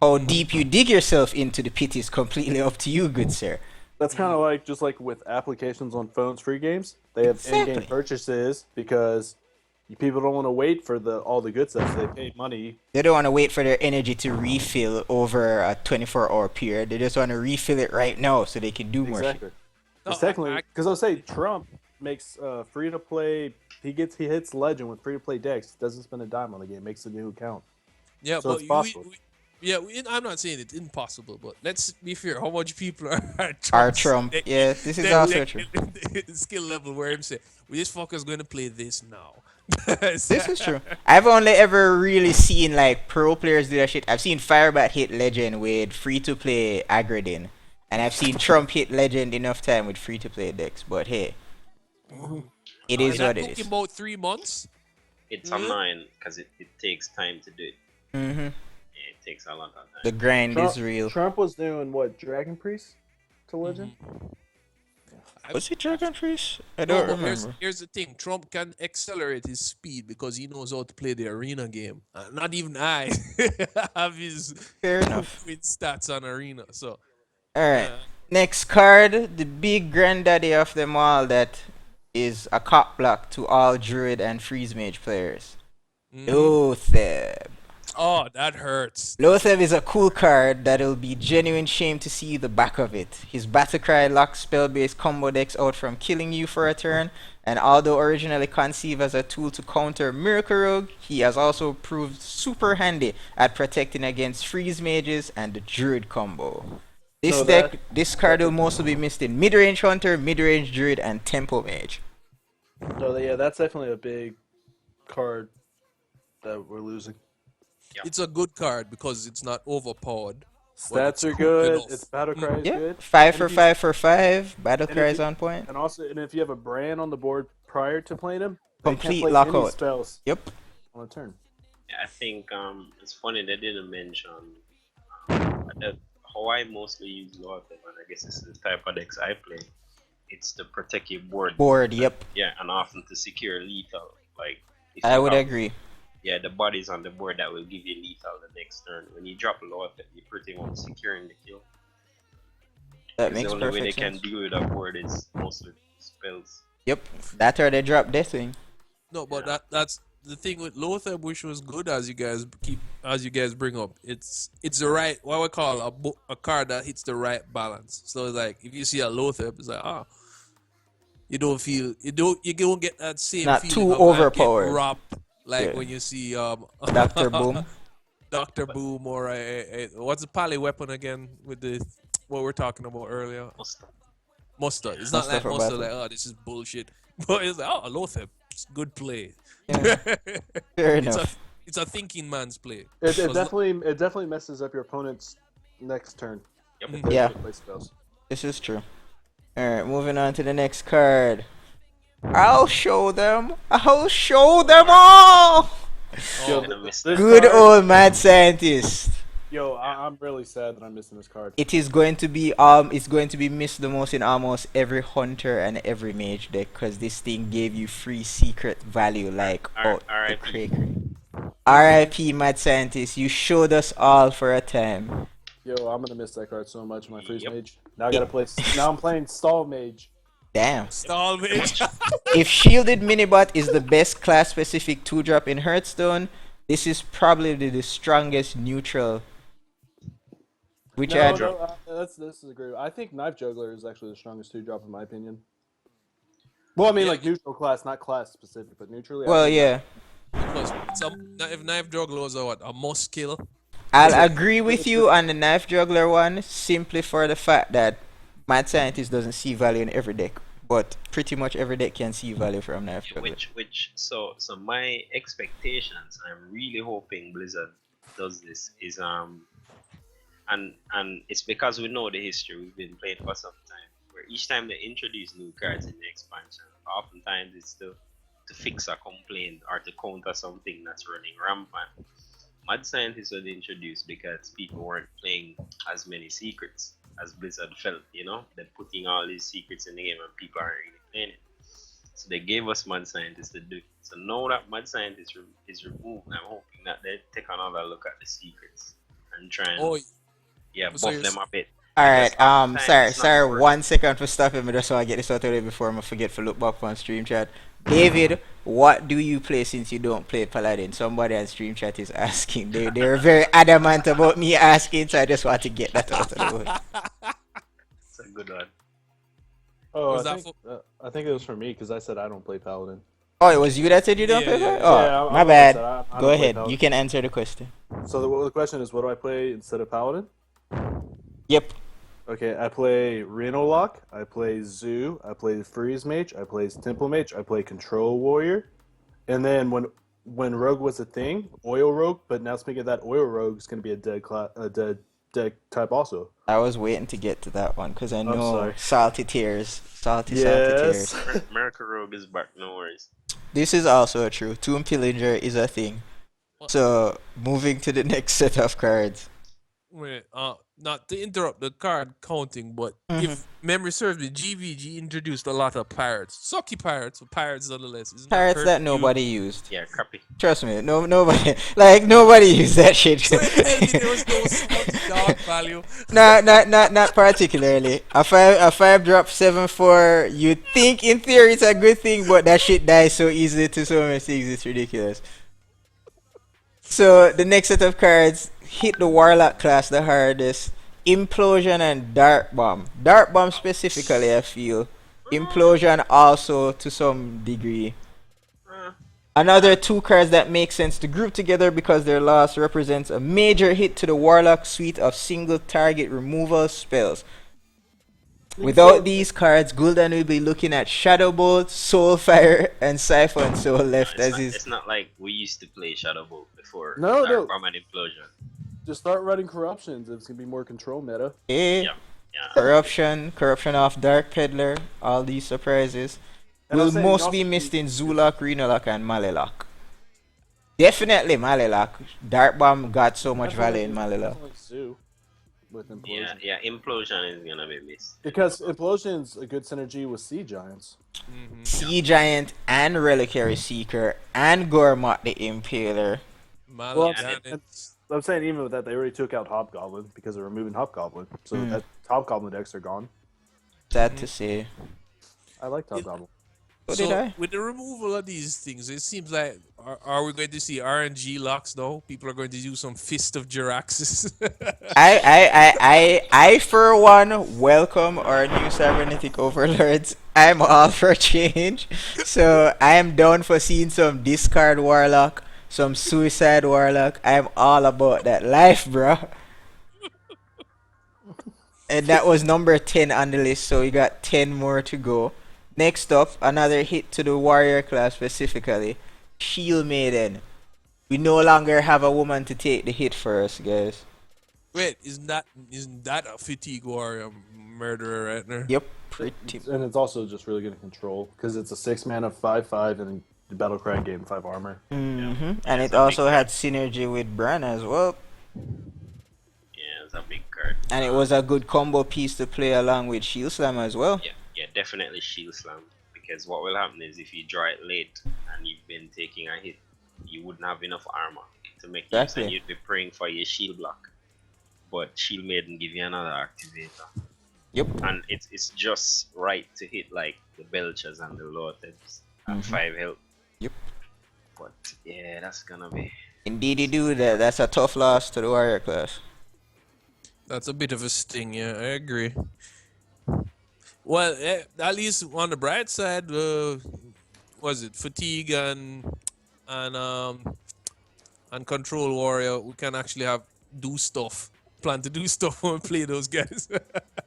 How deep you dig yourself into the pit is completely up to you, good sir. That's kind of like just like with applications on phones, free games. They have Exactly. in-game purchases because people don't want to wait for all the good stuff. So they pay money. They don't want to wait for their energy to refill over a 24-hour period. They just want to refill it right now so they can do more shit. Exactly. No, Because technically, because I'll say Trump makes free to play. He hits legend with free to play decks. Doesn't spend a dime on the game. Makes a new account. Yeah, So but it's possible. I'm not saying it's impossible, but let's be fair. How much people are Our Trump's Trump. Yeah, this is also true. skill level where him say, well, this fucker's going to play this now. This is true. I've only ever really seen like pro players do that shit. I've seen Firebat hit legend with free to play Agradin. And I've seen Trump hit legend enough time with free to play decks. But hey, it is And what that it took is. about 3 months. It's annoying because it takes time to do it. Mm-hmm. Yeah, it takes a lot of time. The grind Trump, is real. Trump was doing what? Dragon Priest to legend. Was it Dragon Priest? I No, don't but remember. here's the thing. Trump can accelerate his speed because he knows how to play the arena game. Not even I have his Fair enough. with stats on arena. So Alright. Next card, the big granddaddy of them all that is a cop block to all Druid and Freeze Mage players. Lotheb. oh, that hurts. Lotheb is a cool card that'll be genuine shame to see the back of it. His Battlecry locks spell-based combo decks out from killing you for a turn, and although originally conceived as a tool to counter Miracle Rogue, he has also proved super handy at protecting against Freeze Mages and the Druid combo. This this card will mostly be missed in mid-range Hunter, mid-range Druid, and Tempo Mage. So yeah, that's definitely a big card that we're losing. It's a good card because it's not overpowered. Stats are cool good. enough. Its battle cry is Yeah, good. 5 And for if you- 5 for 5. Battle and Cry if is you- on point. And also, if you have a brand on the board prior to playing him, they can't Complete play lockout. any spells Yep. on a turn. Yeah, I think it's funny they didn't mention that how I mostly use Lord, and I guess this is the type of decks I play. It's to protect your board. Board, yep. Yeah, and often to secure lethal. Like if I you would have- agree. Yeah, the bodies on the board that will give you lethal the next turn. When you drop Lord, you're pretty much securing the kill. That 'Cause makes the only way they perfect sense. can deal with a board is mostly spells. Yep. That's where they drop Deathwing. No, but Yeah. that's the thing with Lothar, which was good as you guys bring up. It's the right what we call a card that hits the right balance. So it's like if you see a Lothar, it's like you don't get that same Not feeling too of, like, overpowered. getting robbed like Yeah. when you see Dr. Boom. Dr. Boom or what's the pally weapon again with the what we're talking about earlier. Muster. It's not Muster like for Muster battle. like this is bullshit. But it's like Lothar, good play. Yeah. Fair It's enough. it's a thinking man's play. It 'Cause definitely messes up your opponent's next turn. Yep. If they Yeah. play spells. This is true. Alright, moving on to the next card. I'll show them. I'll show them all. Yo, Oh, And I missed this that. Good card. old mad scientist. Yo, I'm really sad that I'm missing this card. It is going to be missed the most in almost every hunter and every mage deck because this thing gave you free secret value like oh the R.I.P. cray cray. R.I.P. mad scientist, you showed us all for a time. Yo, I'm gonna miss that card so much. My freeze Yep. mage. Now I gotta play. Now I'm playing stall mage. Damn. stall mage. If shielded minibot is the best class specific 2-drop in Hearthstone, this is probably the strongest neutral. Which No, I no, this is agree. I think knife juggler is actually the strongest 2-drop in my opinion. Well, I mean Yeah. like neutral class, not class specific, but neutrally. I well think yeah. Because if knife jugglers are what a must kill. I'll agree with you on the knife juggler one simply for the fact that mad scientist doesn't see value in every deck. But pretty much every deck can see value from knife juggler. So my expectations, I'm really hoping Blizzard does this is and it's because we know the history, we've been playing for some time, where each time they introduce new cards in the expansion, oftentimes it's to fix a complaint or to counter something that's running rampant. Mad Scientist was introduced because people weren't playing as many secrets as Blizzard felt, they're putting all these secrets in the game and people aren't really playing it. So they gave us Mad Scientist to do it. So now that Mad Scientist is removed, I'm hoping that they take another look at the secrets and try and Oh, buff so you're them a bit. Alright, Because oftentimes sorry, it's not sorry, worth- 1 second for stopping me just so I get this out of the way before I forget to look back on stream chat. David, what do you play since you don't play Paladin? Somebody on stream chat is asking. They're very adamant about me asking, so I just want to get that out of the way. It's a good one. Oh, Was I that think, I think it was for me because I said I don't play paladin. Oh, it was you that said you don't Yeah, play yeah, that? yeah. Oh, Yeah, my I'm bad. upset. I don't Go play ahead. paladin. You can answer the question. So the question is, what do I play instead of paladin? Yep. Okay, I play Reno Lock, I play Zoo, I play Freeze Mage, I play Temple Mage, I play Control Warrior, and then when Rogue was a thing, Oil Rogue. But now speaking of that, Oil Rogue is going to be a dead type also. I was waiting to get to that one because I know sorry. salty tears. Salty Yes. tears. America Rogue is back, no worries. This is also true. Tomb Pillager is a thing. So, moving to the next set of cards. wait, not to interrupt the card counting, but if memory serves me, GVG introduced a lot of pirates, sucky pirates, but pirates nonetheless. Isn't Pirates that hurt you? nobody used. Yeah, crappy. Trust me, nobody, like nobody used that shit. So you tell me there was no salty dog value. Not particularly. A 5-drop 7/4. You think in theory it's a good thing, but that shit dies so easily to so many things. It's ridiculous. So the next set of cards hit the Warlock class the hardest. Implosion and Dark Bomb. Dark Bomb specifically, I feel. Implosion also to some degree. Another 2 cards that make sense to group together because their loss represents a major hit to the Warlock suite of single target removal spells. Without these cards, Gul'dan will be looking at Shadow Bolt, Soulfire, and Siphon Soul left as his. It's not like we used to play Shadow Bolt before. No, no. From an Implosion. Just start running corruptions. It's gonna be more control meta. Eh, Yeah. corruption off Dark Peddler, all these surprises. And I'm Will saying most also be missed in Zulak, Renalock, and Malilok. Definitely Malilok. Dark Bomb got so much value in Malilok. Definitely Zoo with Implosion. Yeah, Implosion is gonna be missed. Because Implosion's a good synergy with Sea Giants. Sea Giant and Reliquary Seeker and Gormot the Impaler. Well, Malak, I'm saying even with that, they already took out Hobgoblin because they're removing Hobgoblin. So that Hobgoblin decks are gone. Sad to say. I like Hobgoblin. So did I? with the removal of these things, it seems like are we going to see RNG locks now? People are going to do some Fist of Jiraxis. I for one welcome our new cybernetic overlords. I'm all for change. So I am down for seeing some discard warlock, some suicide warlock. I'm all about that life, bro. And that was number 10 on the list, so we got 10 more to go. Next up, another hit to the warrior class specifically. Shield Maiden. We no longer have a woman to take the hit for us, guys. Wait, isn't that a fatigue warrior murderer right there? Yep. Pretty. And it's also just really good to control because it's a 6 mana 5/5 and the battle cry game 5 armor. And Yeah, it it's a big also had card. synergy with Bran as well. Yeah, it's a big card. And it was a good combo piece to play along with Shield Slam as well. Yeah, definitely shield slam. Because what will happen is if you draw it late and you've been taking a hit, you wouldn't have enough armor to make use, and Exactly. you'd be praying for your shield block. But Shield Maiden give you another activator. Yep. And it's just right to hit like the Belchers and the Lords at 5 health. Yep. But yeah, that's gonna be. Indeed, you do that. That's a tough loss to the warrior class. That's a bit of a sting, yeah, I agree. Well, at least on the bright side, was it fatigue and um and control warrior? We can actually plan to do stuff when we play those guys.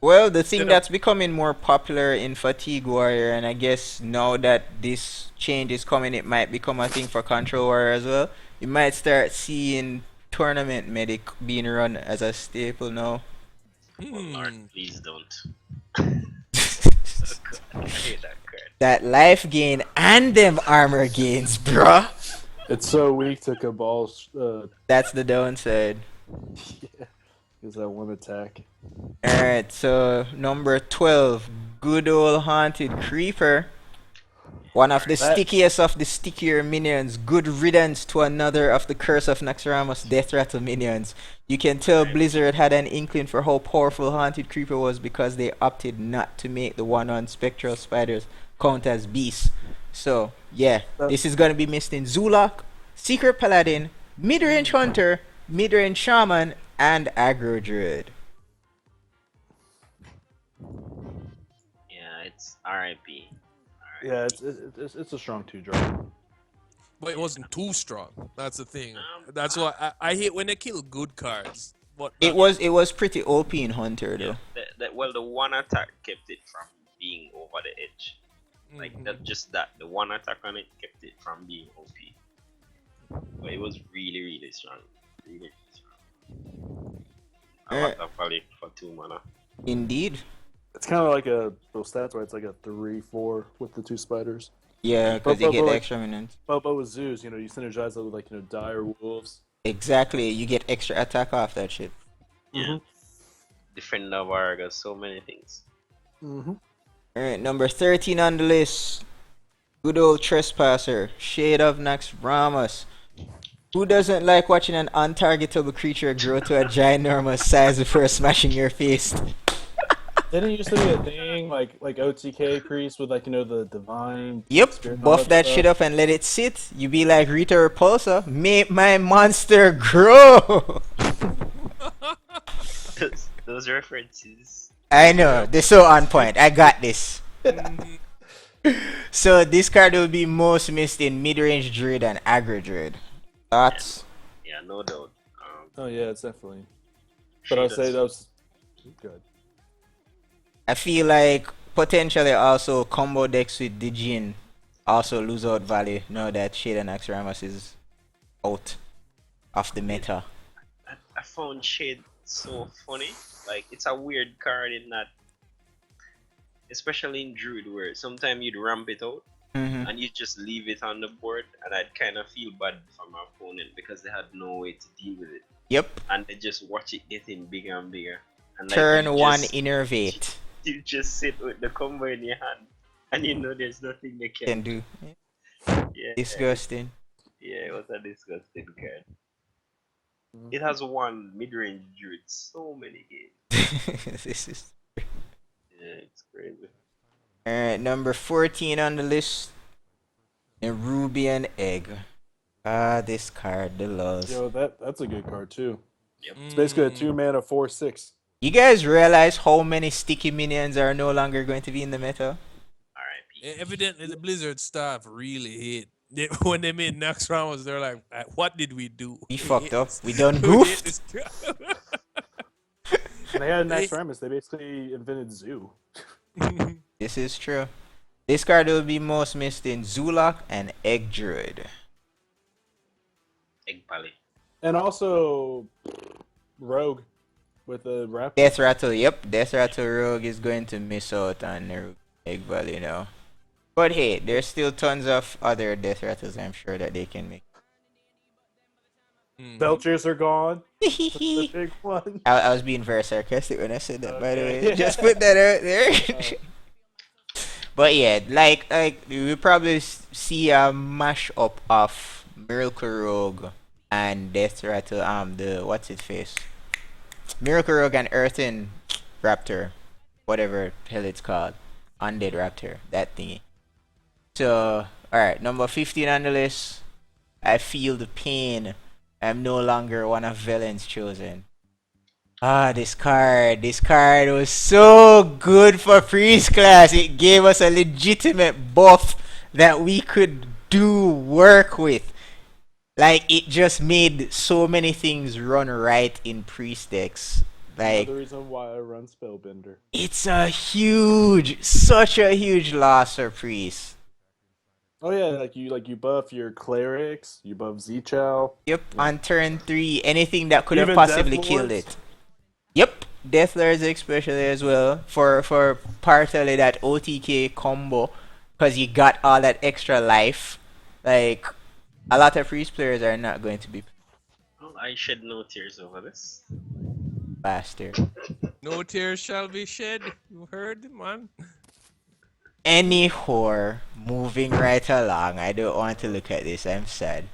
Well, the thing Instead of that's becoming more popular in Fatigue Warrior, and I guess now that this change is coming, it might become a thing for Control Warrior as well. You might start seeing Tournament Medic being run as a staple now. Oh Lord, please don't. I hate that card. That life gain and them armor gains, bruh. It's so weak to Cabal's. That's the downside. Yeah, is that one attack? Alright, so number 12, good old Haunted Creeper. One of the That- stickiest of the stickier minions. Good riddance to another of the Curse of Naxxramas Death Rattle minions. You can tell Blizzard had an inkling for how powerful Haunted Creeper was because they opted not to make the one on Spectral Spiders count as beasts. So, yeah, this is gonna be missed in Zulak, Secret Paladin, Midrange Hunter, Midrange Shaman, and Aggro Druid. Yeah, it's RIP. Yeah, it's a strong 2-drop. But it wasn't too strong. That's the thing. That's why I hate when they kill good cards. But It was pretty OP in Hunter though. Well, the one attack kept it from being over the edge. Like the one attack on it kept it from being OP. But it was really, really strong. Really strong. A lot of value for 2 mana. Indeed. It's kind of like those stats where it's like a 3/4 with the 2 spiders. Yeah, because But- you get but, extra minions. But with Zeus, you synergize it with dire wolves. Exactly, you get extra attack off that shit. Yeah. Defender of Argus, so many things. Mm-hmm. Alright, number 13 on the list. Good old Trespasser, Shade of Naxxramas. Who doesn't like watching an untargetable creature grow to a ginormous size before smashing your face? Didn't it used to be a thing like OTK priest with the divine. Yep, spirit and all buff that stuff? shit up and let it sit. You be like Rita Repulsa, make my monster grow. Those references. I know, they're so on point. I got this. So this card will be most missed in mid-range druid and aggro druid. Thoughts? Yeah, no doubt. Oh yeah, it's definitely. But I'll say that was good. I feel like potentially also combo decks with Dijin also lose out value now that Shade and Naxxramas is out of the meta. I found Shade so funny. Like, it's a weird card in that, especially in Druid, where sometimes you'd ramp it out and you just leave it on the board, and I'd kind of feel bad for my opponent because they had no way to deal with it. Yep. And they just watch it getting bigger and bigger. And Turn you one, just- innervate. You just sit with the combo in your hand, and there's nothing they Can can. do. Yeah, Disgusting. yeah, it was a disgusting card. It has one mid-range druid, so many games. This is Yeah, it's crazy. alright. Number 14 on the list. And Ruby and Egg. Ah, this card, the loves. Yo, that's a good card too. Yep. It's basically a 2 mana 4/6. You guys realize how many sticky minions are no longer going to be in the meta? R.I.P. Evidently, the Blizzard staff really hate when they made Naxxramas. They're like, "What did we do? We fucked up. hate We done this- we hate goofed." this guy." When they had Naxxramas, they basically invented Zoo. This is true. This card will be most missed in Zulak and Egg Druid. Egg Pally. And also Rogue. with the Raptor. Death Rattle, yep. Death Rattle Rogue is going to miss out on the Egg Valley now. But hey, there's still tons of other Death Rattles I'm sure that they can make. Belchers are gone. That's the I, big one. I was being very sarcastic when I said that, by the Okay. way. Just put that out there. Uh, But yeah, like we probably see a mash up of Miracle Rogue and Death Rattle. The what's it face? Miracle Rogue and Earthen Raptor, whatever hell it's called, Undead Raptor, that thingy. So, all right, number 15 on the list. I feel the pain. I'm no longer one of Velen's chosen. Ah, this card. This card was so good for priest class. It gave us a legitimate buff that we could do work with. Like, it just made so many things run right in priest decks. Like, another reason why I run Spellbinder. it's such a huge loss for priest. Oh yeah, like you buff your clerics, you buff Zichao. Yep, Yeah. on turn 3, anything that could have Even possibly Death killed Lords? it. Yep, Death Lords especially as well for partly that OTK combo, because you got all that extra life. Like a lot of priest players are not going to be Well, I shed no tears over this. faster. No tears shall be shed. You heard, man? Anyhow, moving right along. I don't want to look at this. I'm sad.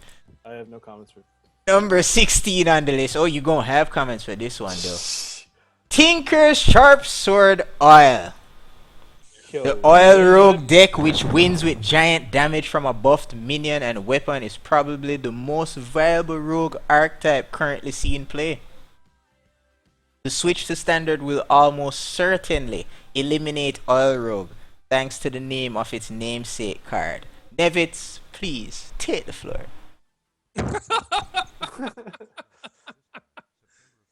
I have no comments for. Number 16 on the list. Oh, you gonna have comments for this one though. Tinker's Sharp Sword Oil. The Oil Rogue deck, which wins with giant damage from a buffed minion and weapon, is probably the most viable rogue archetype currently seen play. The switch to standard will almost certainly eliminate Oil Rogue, thanks to the name of its namesake card. Nevitz, please take the floor.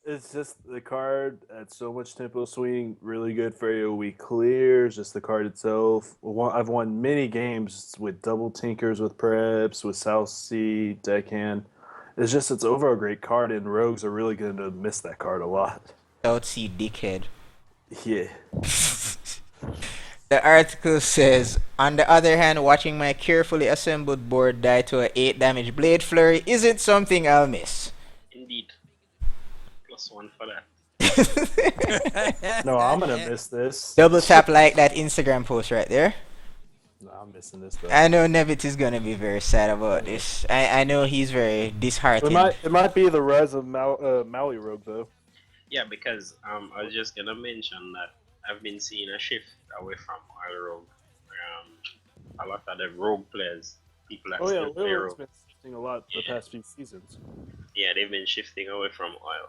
It's just the card at so much tempo swing, really good for AoE clears. Just the card itself. I've won many games with double tinkers with preps, with South Sea, deckhand. It's overall a great card, and rogues are really going to miss that card a lot. South Sea dickhead. Yeah. The article says, on the other hand, watching my carefully assembled board die to a 8 damage Blade Flurry isn't something I'll miss. Indeed. +1 for that. No, I'm gonna miss this. Double tap like that Instagram post right there. No, I'm missing this though. I know Nevit is gonna be very sad about this. I know he's very disheartened. It might be the res of Maui Rogue though. Yeah, because I was just gonna mention that I've been seeing a shift away from Oil Rogue. A lot of the rogue players, people that Oh yeah, still play Lil has rogue, been shifting a lot the past few seasons. yeah, they've been shifting away from oil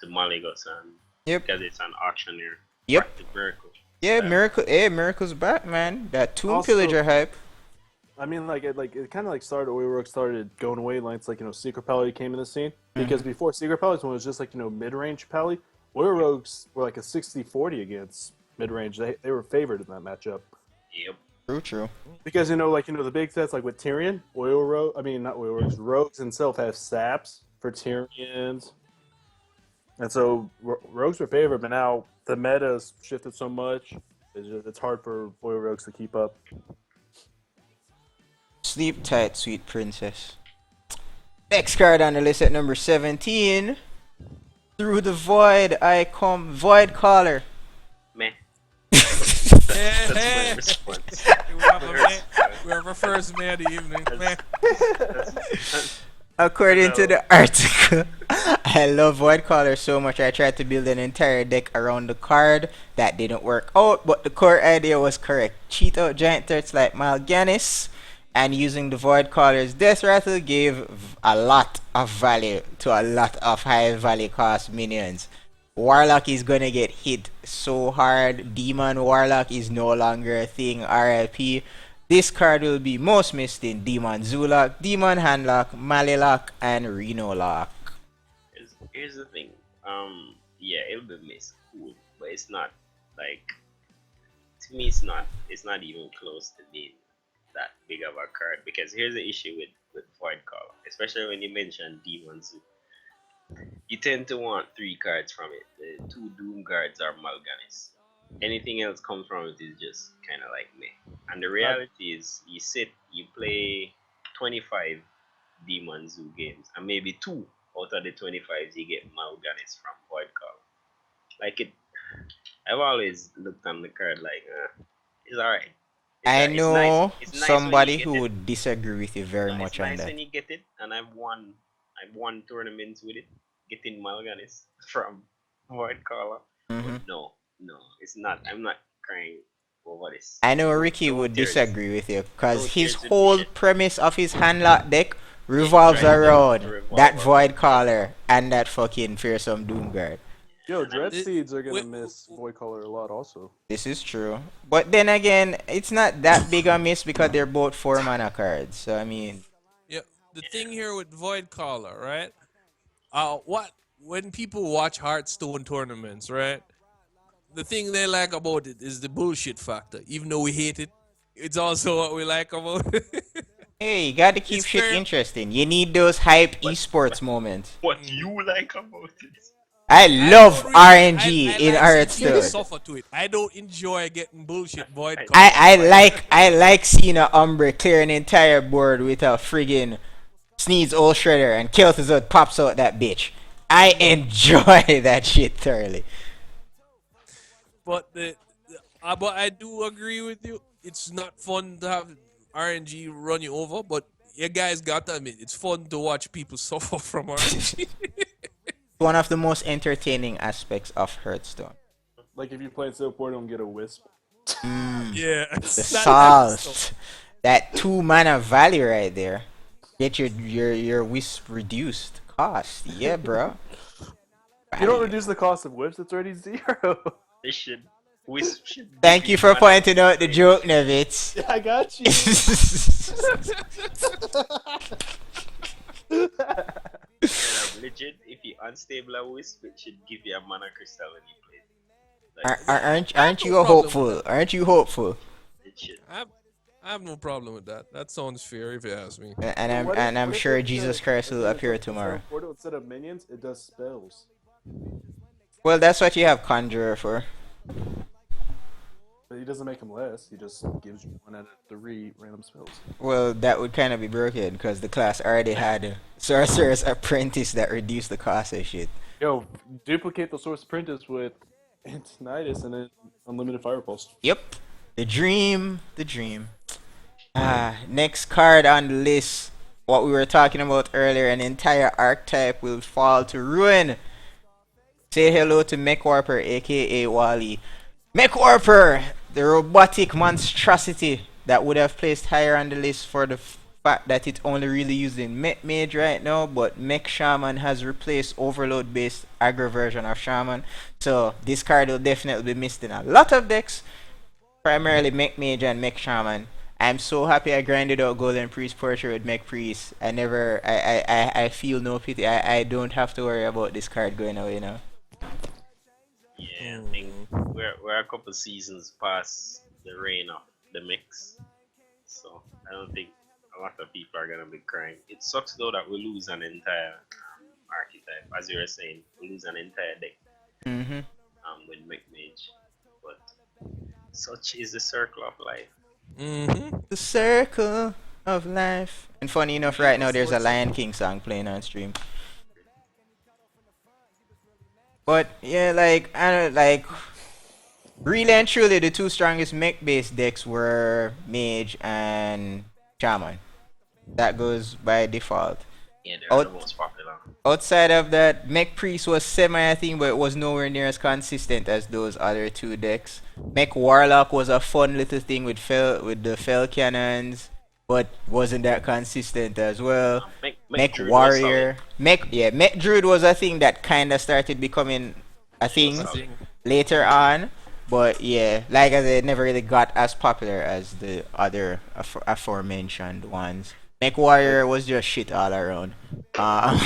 to Maligus, and Yep. because it's an auctioneer. Yep. Back to Miracle. Yeah, Miracle. Hey, Miracle's back, man. That Tomb Also- Pillager hype. I mean, it kind of like started. Oil Rogue started going away. Like, Secret Pally came in the scene because before Secret Pally's one was just mid range Pally. Oil Rogues were like a 60-40 against mid range. They were favored in that matchup. Yep. True. Because the big sets like with Tyrion, Oil Rogue. I mean, not Oil Rogues. Rogues themselves have saps for Tyrions, and so Rogues were favored. But now the meta's shifted so much, it's hard for Oil Rogues to keep up. Sleep tight, sweet princess. Next card on the list at number 17. Through the void I come. Void Caller. Meh. Hey, That's hey. my response. Whoever first man of the evening. Man. According to the article, I love Void Caller so much I tried to build an entire deck around the card. That didn't work out, but the core idea was correct. Cheat out giant threats like Mal'Ganis, and using the Void Caller's Death Rattle gave a lot of value to a lot of high value cost minions. Warlock is gonna get hit so hard. Demon Warlock is no longer a thing. RIP. This card will be most missed in Demon Zulak, Demon Handlock, Malilock, and Reno Lock. Here's the thing. Yeah, it'll be missed, cool, but it's not like, to me, it's not even close to being that big of a card, because here's the issue with Void Call, especially when you mention Demon Zoo. you tend to want 3 cards from it. The 2 Doom guards are Mal'Ganis. Anything else comes from it is just kind of like me. And the I, reality is, you play 25 Demon Zoo games, and maybe 2 out of the 25 you get Mal'Ganis from Void Call. Like it, I've always looked on the card like, it's alright. I It's nice. know It's nice when you somebody get who it. would disagree with you very No, it's much on nice that. when you get it, and I've won tournaments with it, getting Mal'Ganis from Void Caller. But Hmm. no, it's not. I'm not crying over this. I know No, Ricky no would tears, disagree with you because no his tears would be whole shed. premise of his handlock deck It revolves tries to around revolve that around Void Void Caller Caller. and that fucking fearsome Doomguard. yo, And I'm Dread Seeds are We, gonna miss Void Color a lot also. This is true. But then again, it's not that big a miss because they're both 4 mana cards. So I mean, yeah, the yeah, thing here with Void Caller, right? What when people watch Hearthstone tournaments, right? The thing they like about it is the bullshit factor. Even though we hate it, it's also what we like about it. hey, you gotta keep It's shit fair. interesting. You need those hype what esports what moments. what Mm. you like about it? I I don't love really. RNG I in like seeing people Hearthstone. suffer to it. I don't enjoy getting bullshit Void I, Caller I fight. like I like seeing a Umbre clear an entire board with a friggin' Sneeze Old Shredder and Kel'Thuzad pops out that bitch. I enjoy that shit thoroughly. But but I do agree with you. It's not fun to have RNG run you over, but you guys got to admit it's fun to watch people suffer from RNG. One of the most entertaining aspects of Hearthstone. Like if you play Silport and get a Wisp. Mm, Yeah, the that type of stuff. salt. That 2 mana value right there. Get your wisp reduced cost. Yeah, bro. You don't Value. reduce the cost of Wisp, it's already 0. this should Wisp should give Thank you you for mana pointing out the range. joke, Nevitz. Yeah, I got you. Legit, if you unstable a Wisp, it should give you a mana crystal when you play it. Like, I have Aren't no you problem with hopeful? that. Aren't you hopeful? it should. I have no problem with that. That sounds fair if you ask me. And So I'm sure instead Jesus Christ will appear tomorrow. Portal, instead of minions, it does spells. Well, that's what you have Conjurer for. But he doesn't make them less. He just gives you 1 out of 3 random spells. Well, that would kind of be broken because the class already had Sorcerer's Apprentice that reduced the cost of shit. Yo, duplicate the Source Apprentice with Antinitis and then Unlimited Fire Pulse. Yep. The dream. The dream. Next card on the list. What we were talking about earlier, an entire archetype will fall to ruin. Say hello to Mech Warper, aka Wally. Mech Warper, the robotic monstrosity that would have placed higher on the list for the fact that it only really used in Mech Mage right now, but Mech Shaman has replaced Overload based aggro version of Shaman. So this card will definitely be missed in a lot of decks, primarily Mech Mage and Mech Shaman. I'm so happy I grinded out Golden Priest Portrait with Mech Priest. I feel no pity. I don't have to worry about this card going away now. Yeah, I think we're a couple seasons past the reign of the mix, so I don't think a lot of people are gonna be crying. It sucks though that we lose an entire archetype, as you were saying, we lose an entire deck Mm-hmm. with McMage, but such is the circle of life. The circle of life. And funny enough, right now there's a What's Lion King song playing on stream. But yeah, like I don't like really and truly the two strongest mech based decks were Mage and Shaman. That goes by default. Yeah, they're the Out, most popular. outside of that, Mech Priest was semi I think, but it was nowhere near as consistent as those other two decks. Mech Warlock was a fun little thing with the Fell Cannons, but wasn't that consistent as well. Mech Druid was solid. Warrior, Mech Druid was a thing that kinda started becoming a It was thing solid. later on. But yeah, like I said, it never really got as popular as the other aforementioned ones. Mech Warrior was just shit all around. Uh,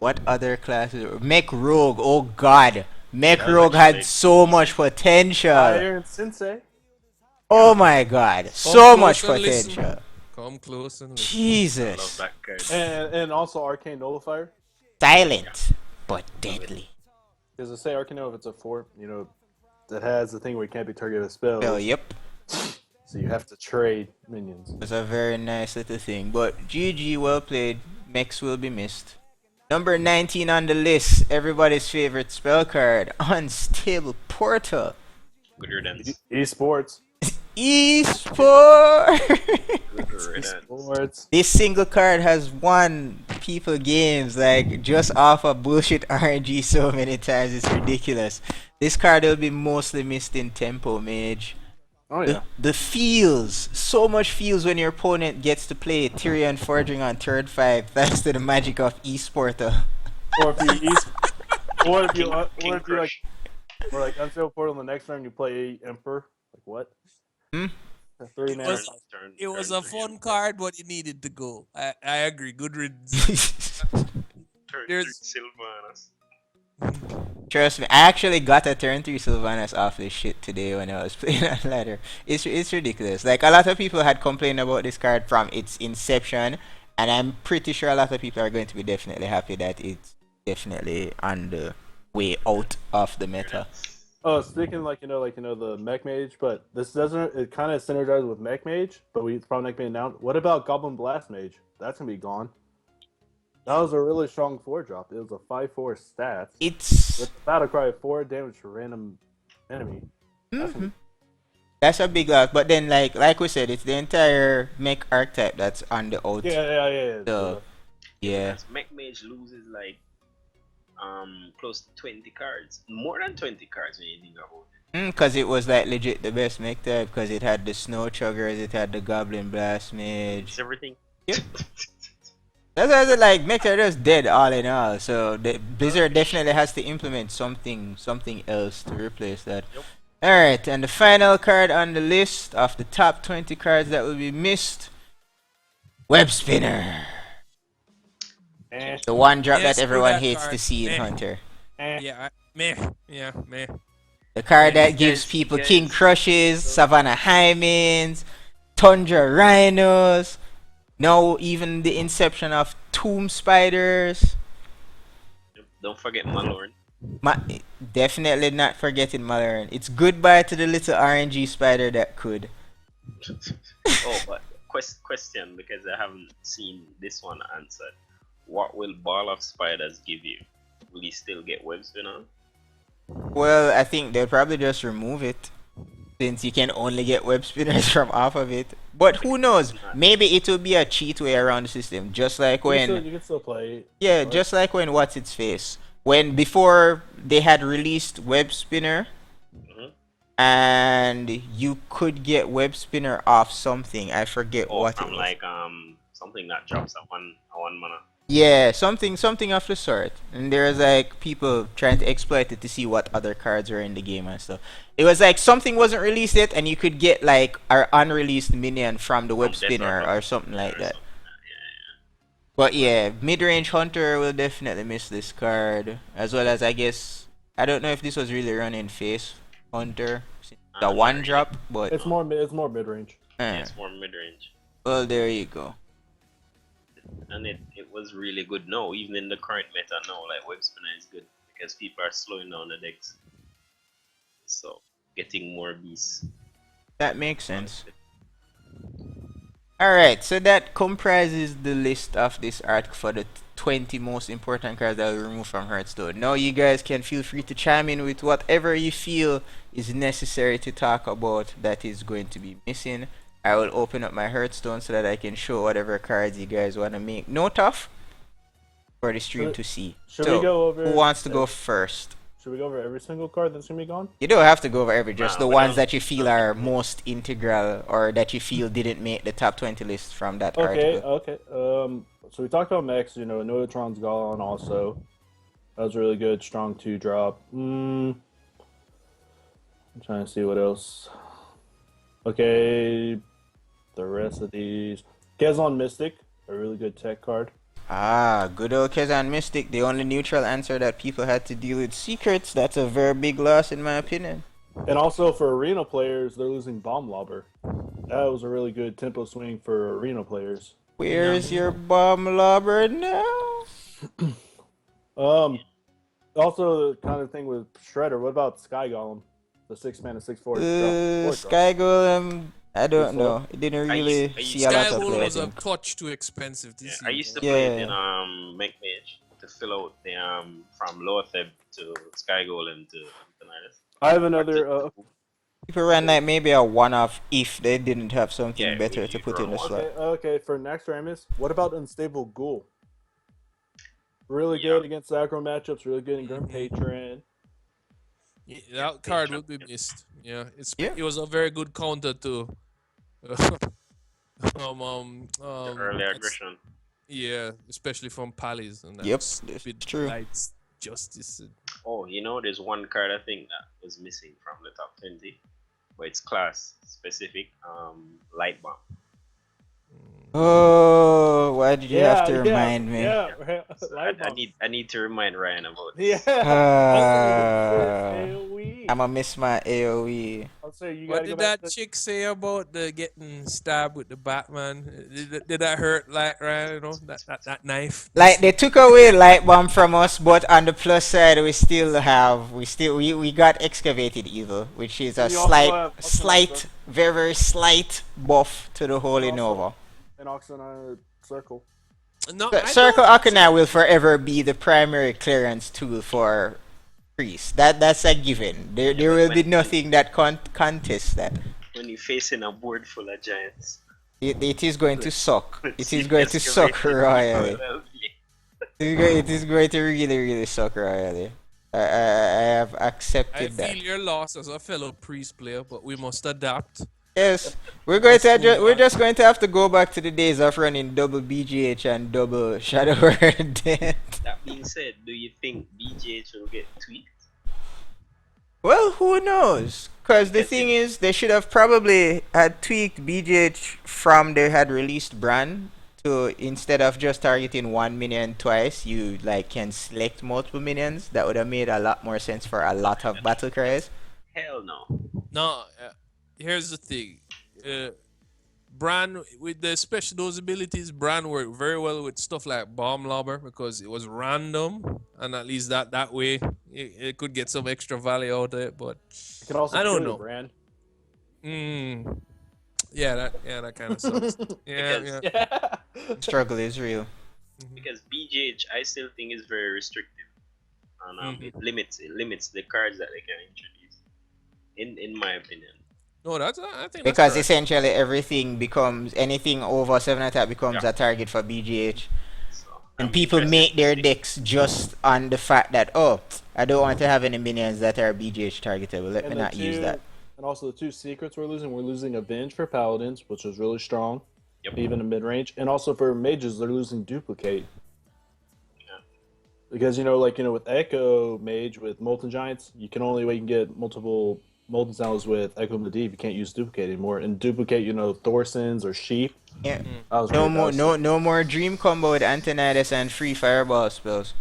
what other classes? Mech Rogue, oh god. Mech That was Rogue actually had so much decent. potential. Iron Sensei. Oh my god, Come so much close and listen. potential. Come close and listen. I love Jesus. that card. And also Arcane Nullifier. Silent but deadly. Because I say Arcano, if it's a 4, that has the thing where you can't be targeted with spells. Well, yep. So you have to trade minions. It was a very nice little thing. But GG, well played. Mex will be missed. Number 19 on the list, everybody's favorite spell card, Unstable Portal. Good riddance. Esports. Esport! Good riddance. Esports. This single card has won people games like just off of bullshit RNG so many times, it's ridiculous. This card will be mostly missed in Tempo Mage. Oh yeah. The feels, so much feels when your opponent gets to play Tyrion Forging on turn 5 thanks to the magic of Esporter. Or if you or if you King Crush. like Unstable Portal in the next turn you play Emperor. Like what? Hmm? A 3 mana. It was a fun card, but it needed to go. I agree. Good riddance. Turn There's- 3 Sylvanas. Trust me, I actually got a turn 3 Sylvanas off this shit today when I was playing on ladder. It's ridiculous. Like, a lot of people had complained about this card from its inception, and I'm pretty sure a lot of people are going to be definitely happy that it's definitely on the way out of the meta. Oh, speaking the Mech Mage, but this doesn't. It kind of synergizes with Mech Mage, but we probably not being announced. What about Goblin Blast Mage? That's gonna be gone. That was a really strong 4-drop. It was a 5/4 stats It's with battle cry of 4 damage to random enemy. that's a big loss, but then like we said, it's the entire mech archetype that's on the out. Yeah. So, yeah. Because Mech Mage loses like close to 20 cards. More than 20 cards when you think about it. Because it was like legit the best mech type, because it had the Snow Chuggers, it had the Goblin Blast Mage. It's everything. Yep. That's why I said, like, mechs are just dead all in all. So the Blizzard definitely has to implement something else to replace that. Yep. Alright, and the final card on the list of the top 20 cards that will be missed, Web Spinner. The one drop Yes, that everyone that hates card. to see in Meh. Hunter. Yeah, meh. The card that Yes, gives yes, people yes. King Crushes, Savannah Hymens, Tundra Rhinos, now even the inception of Tomb Spiders. Don't forget Malorn. Definitely not forgetting Malorn. It's goodbye to the little RNG spider that could. Oh, but question, because I haven't seen this one answered. What will Ball of Spiders give you? Will you still get Web Spinner? Well, I think they'll probably just remove it, since you can only get web spinners from off of it. But who knows? Maybe it will be a cheat way around the system, just like when You can still play. yeah, just like when what's its face, when before they had released web spinner, Mhm. and you could get web spinner off something. I forget Or what it from was. like something that drops a one mana. Yeah, something of the sort. And there's like people trying to exploit it to see what other cards are in the game and stuff. It was like something wasn't released yet, and you could get like our unreleased minion from the web From Death spinner Rock or something like or that. something. But yeah, mid-range hunter will definitely miss this card, as well as I guess I don't know if this was really running face hunter, the Not one really. drop, but It's more mid range. Yeah, it's more mid range. well, there you go. And it was really good now, even in the current meta now, like Web Spinner is good because people are slowing down the decks. So getting more beasts. That makes sense. Alright, so that comprises the list of this article for the 20 most important cards that will remove from Hearthstone. Now you guys can feel free to chime in with whatever you feel is necessary to talk about that is going to be missing. I will open up my Hearthstone so that I can show whatever cards you guys want to make note of for the stream to see. Should So, we go over? who wants to go first? Should we go over every single card that's gonna be gone? You don't have to go over every, just Nah, the we ones don't. that you feel are most integral or that you feel didn't make the top 20 list from that Okay, article. okay. So we talked about Max. Neutron's gone also. That was really good. Strong 2-drop. I'm trying to see what else. Okay, the rest of these. Kezon Mystic, a really good tech card. Ah, good old Kezan Mystic, the only neutral answer that people had to deal with secrets. That's a very big loss in my opinion. And also for arena players, they're losing Bomb Lobber. That was a really good tempo swing for arena players. Where's your bomb lobber now? Also, the kind of thing with Shredder. What about Sky Golem, the 6 mana 6/4 drop? Sky Golem, I Good don't flow. know. It didn't I used really I see a used to lot Sky of Golem play, I was a think. touch too expensive yeah, this I season. used to play it in Yeah. Mech Mage to fill out the from Lower Theb to Sky Golem to Infinitus. I have Or to, another. People ran like maybe a one-off if they didn't have something yeah, better if to you put run in the one. slot. Okay. For next Ramus, what about Unstable Ghoul? Really Yeah. good against aggro matchups. Really good in Grim Mhm. Patron. Yeah, Yeah, that card patron. would be missed. Yeah, Yeah. it was a very good counter to The early it's, aggression. yeah, especially from Pallies and that Yep, this stupid is true. lights justice. Oh, there's one card I think that was missing from the top 20, but it's class specific. Light Bomb. Oh, why did you have to Yeah. remind me? So Light bomb. I need to remind Ryan about Yeah. this. AOE. I'ma miss my AoE. I'll say you What gotta go did back that to. chick say about the getting stabbed with the Batman? Did that hurt like Ryan? You know that knife. Like they took away light bomb from us, but on the plus side, we got excavated evil, which is a And you also have slight, very very slight buff to the Holy Nova. An Oxenine Circle. No, I Circle don't Akana actually. will forever be the primary clearance tool for priest. That's a given. There will be nothing that contests that. When you're facing a board full of giants. It is going to suck. It See is going to suck excavated royally. evil. It is going to really really suck royally. I have I accepted feel that. your loss as a fellow priest player, but we must adapt. Yes, Move we're on. just going to have to go back to the days of running double BGH and double Shadow Word Death. That being said, do you think BGH will get tweaked? Well, who knows? Because the Because thing is, they should have probably had tweaked BGH from they had released Brand to instead of just targeting one minion twice, you like can select multiple minions. That would have made a lot more sense for a lot of battle cries. Hell no. No, here's the thing. Bran with the special those abilities, Bran worked very well with stuff like Bomb Lobber because it was random, and at least that way it could get some extra value out of it. But It can also I don't kill your know. brand. Yeah, that kind of sucks. Yeah, Because- yeah. Struggle is real. Because BGH, I still think is very restrictive, and Mhm. it limits the cards that they can introduce. In my opinion. No, I think that's Because correct. essentially anything over 7 attack becomes Yeah. a target for BGH. So And I'm people interested make to their see. decks just on the fact that, oh, I don't want to have any minions that are BGH targetable. Let me And not use that. And also the two secrets we're losing. We're losing Avenge for Paladins, which is really strong, Yep. even in mid range. And also for mages, they're losing Duplicate. Yeah. Because with Echo Mage with Molten Giants, you can get multiple Molten Sounds with Echo Medivh. You can't use Duplicate anymore. And Duplicate, Thorsons or Sheep. Yeah. That was No great. more no more dream combo with Antonidas and free fireball spells.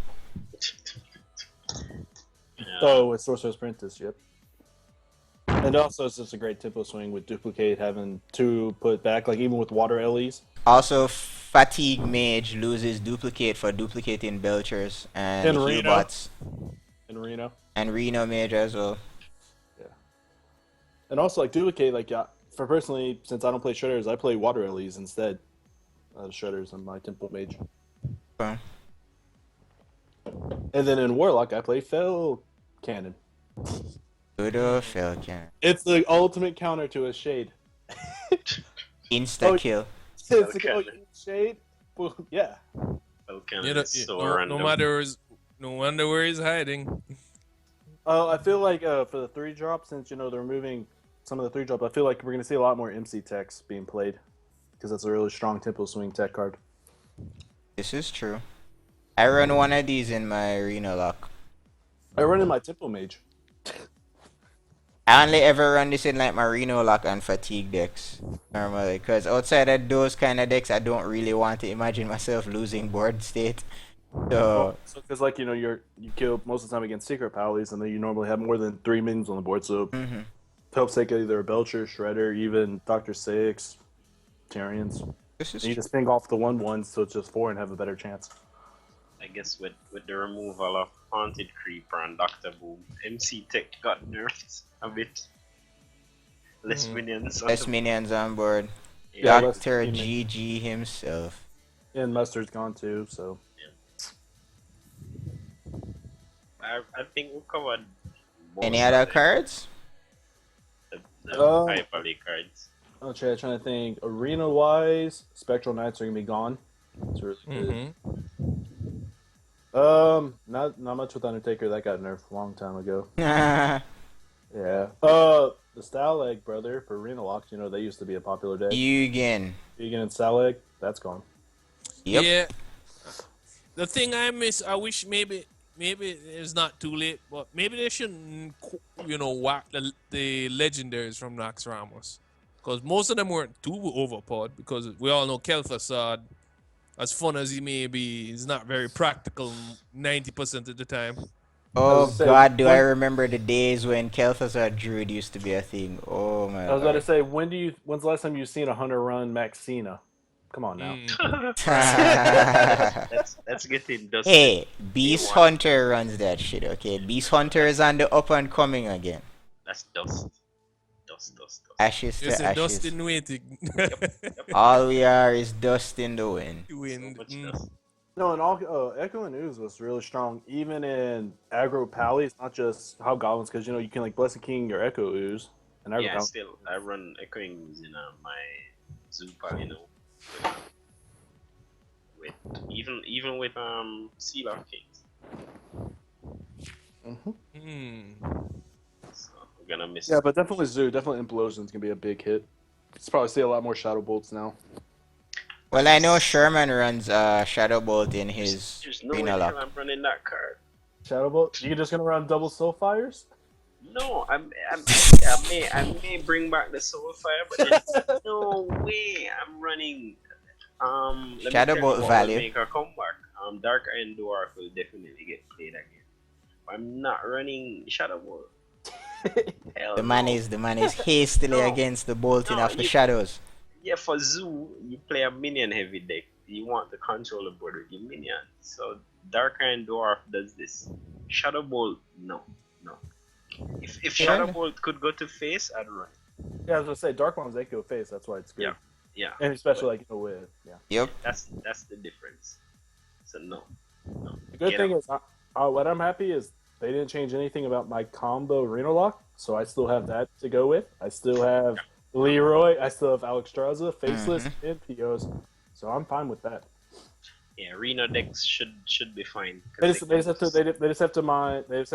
Yeah. Oh, with Sorcerer's Apprentice, yep. And also, it's just a great tempo swing with Duplicate having two put back, like even with Water Ellies. Also, Fatigue Mage loses duplicate for duplicating Belchers and And Reno. Healbots. And Reno. And Reno Mage as well. And also, like Duplicate, for personally, since I don't play Shredders, I play Water Ellies instead of Shredders on my Temple Mage. Okay. And then in Warlock, I play Fell Cannon. Good old Falcon. It's the ultimate counter to a Shade. Insta Oh, kill. It's the Cannon. Shade. Well, yeah. Falcon You know, is so no random. no wonder where he's hiding. I feel like for the 3-drop, since they're removing some of the 3-drop, I feel like we're gonna see a lot more MC techs being played because that's a really strong tempo swing tech card. This is true. I run one of these in my arena lock. I run in my tempo mage. I only ever run this in like Marino lock and fatigue decks normally, because outside of those kind of decks, I don't really want to imagine myself losing board state. So Because you kill most of the time against secret pallies, and then you normally have more than 3 minions on the board. So mhm. helps take either a Belcher, Shredder, even Doctor Six, Tyrians. This is And you just ping off the 1/1, so it's just 4 and have a better chance. I guess with the removal of Haunted Creeper and Doctor Boom, MC Tech got nerfed a bit. Less Mhm. minions on Less the minions on board. Yeah, yeah, less Dr. teammates. GG himself. And Mustard's gone too, so. yeah. I think we covered Any most of other cards? the Um, Hyper League cards. I'm trying to think. Arena wise, Spectral Knights are gonna be gone. It's really good. Mhm. Not much with Undertaker. That got nerfed a long time ago. Yugen. Yeah. The Stalag brother for Arena Lock. You know they used to be a popular deck. Vegan and Stalag. That's gone. Yep. Yeah. The thing I miss, I wish maybe it's not too late, but maybe they shouldn't whack the legendaries from Nox Ramos, because most of them weren't too overpowered. Because we all know Kel Facade, as fun as he may be, is not very practical 90% of the time. I was Oh gonna say god, do I when remember the days when Kel'Thuzad Druid used to be a thing? Oh my I was about to lord. say when's the last time you've seen a Hunter run Maxina? Come on now. Mm. Right. That's getting dusted. Hey, Beast A1. Hunter runs that shit, okay? Beast Hunter is on the up and coming again. That's dust. Dust. Ashes It's to a dust ashes. in waiting. Yep. All we are is dust in the wind. So Wind. much Mm. dust. No, and all Echo and Ooze was really strong, even in aggro pally. It's not just how goblins, because you can like Blessed King or Echo Ooze and aggro Yeah, pally. still I run echoing in my Zupa, with even with Seal of Kings. Mm. So we're gonna miss. Yeah, but definitely Zoo, definitely Implosion's gonna be a big hit. It's probably see a lot more Shadow Bolts now. Well, I know Sherman runs Shadow Bolt in his There's no way Arena the hell Lock. I'm running that card. Shadow Bolt? You just gonna run double Soul Fires? No, I may bring back the Soulfire, but there's no way I'm running. Let me Shadow tell you Bolt what will value. make a comeback. Dark Iron Dwarf will definitely get played again. I'm not running Shadow Bolt. Hell The man no. is hastily No, against the bolting no, of the shadows. yeah, for Zoo, you play a minion heavy deck. You want to control the board with your minion. So Dark Iron Dwarf does this. Shadow Bolt, no. If Shadow Well, Bolt could go to face, I'd run. Yeah, I was gonna say Dark Bombs they go face, that's why it's good. Yeah. And especially But like with yeah. yep. that's the difference. So no. The good Get thing out. is what I'm happy is they didn't change anything about my combo Reno Lock, so I still have that to go with. I still have Leroy, I still have Alex Straza, Faceless, and POs. So I'm fine with that. Yeah, Reno decks should be fine. They just have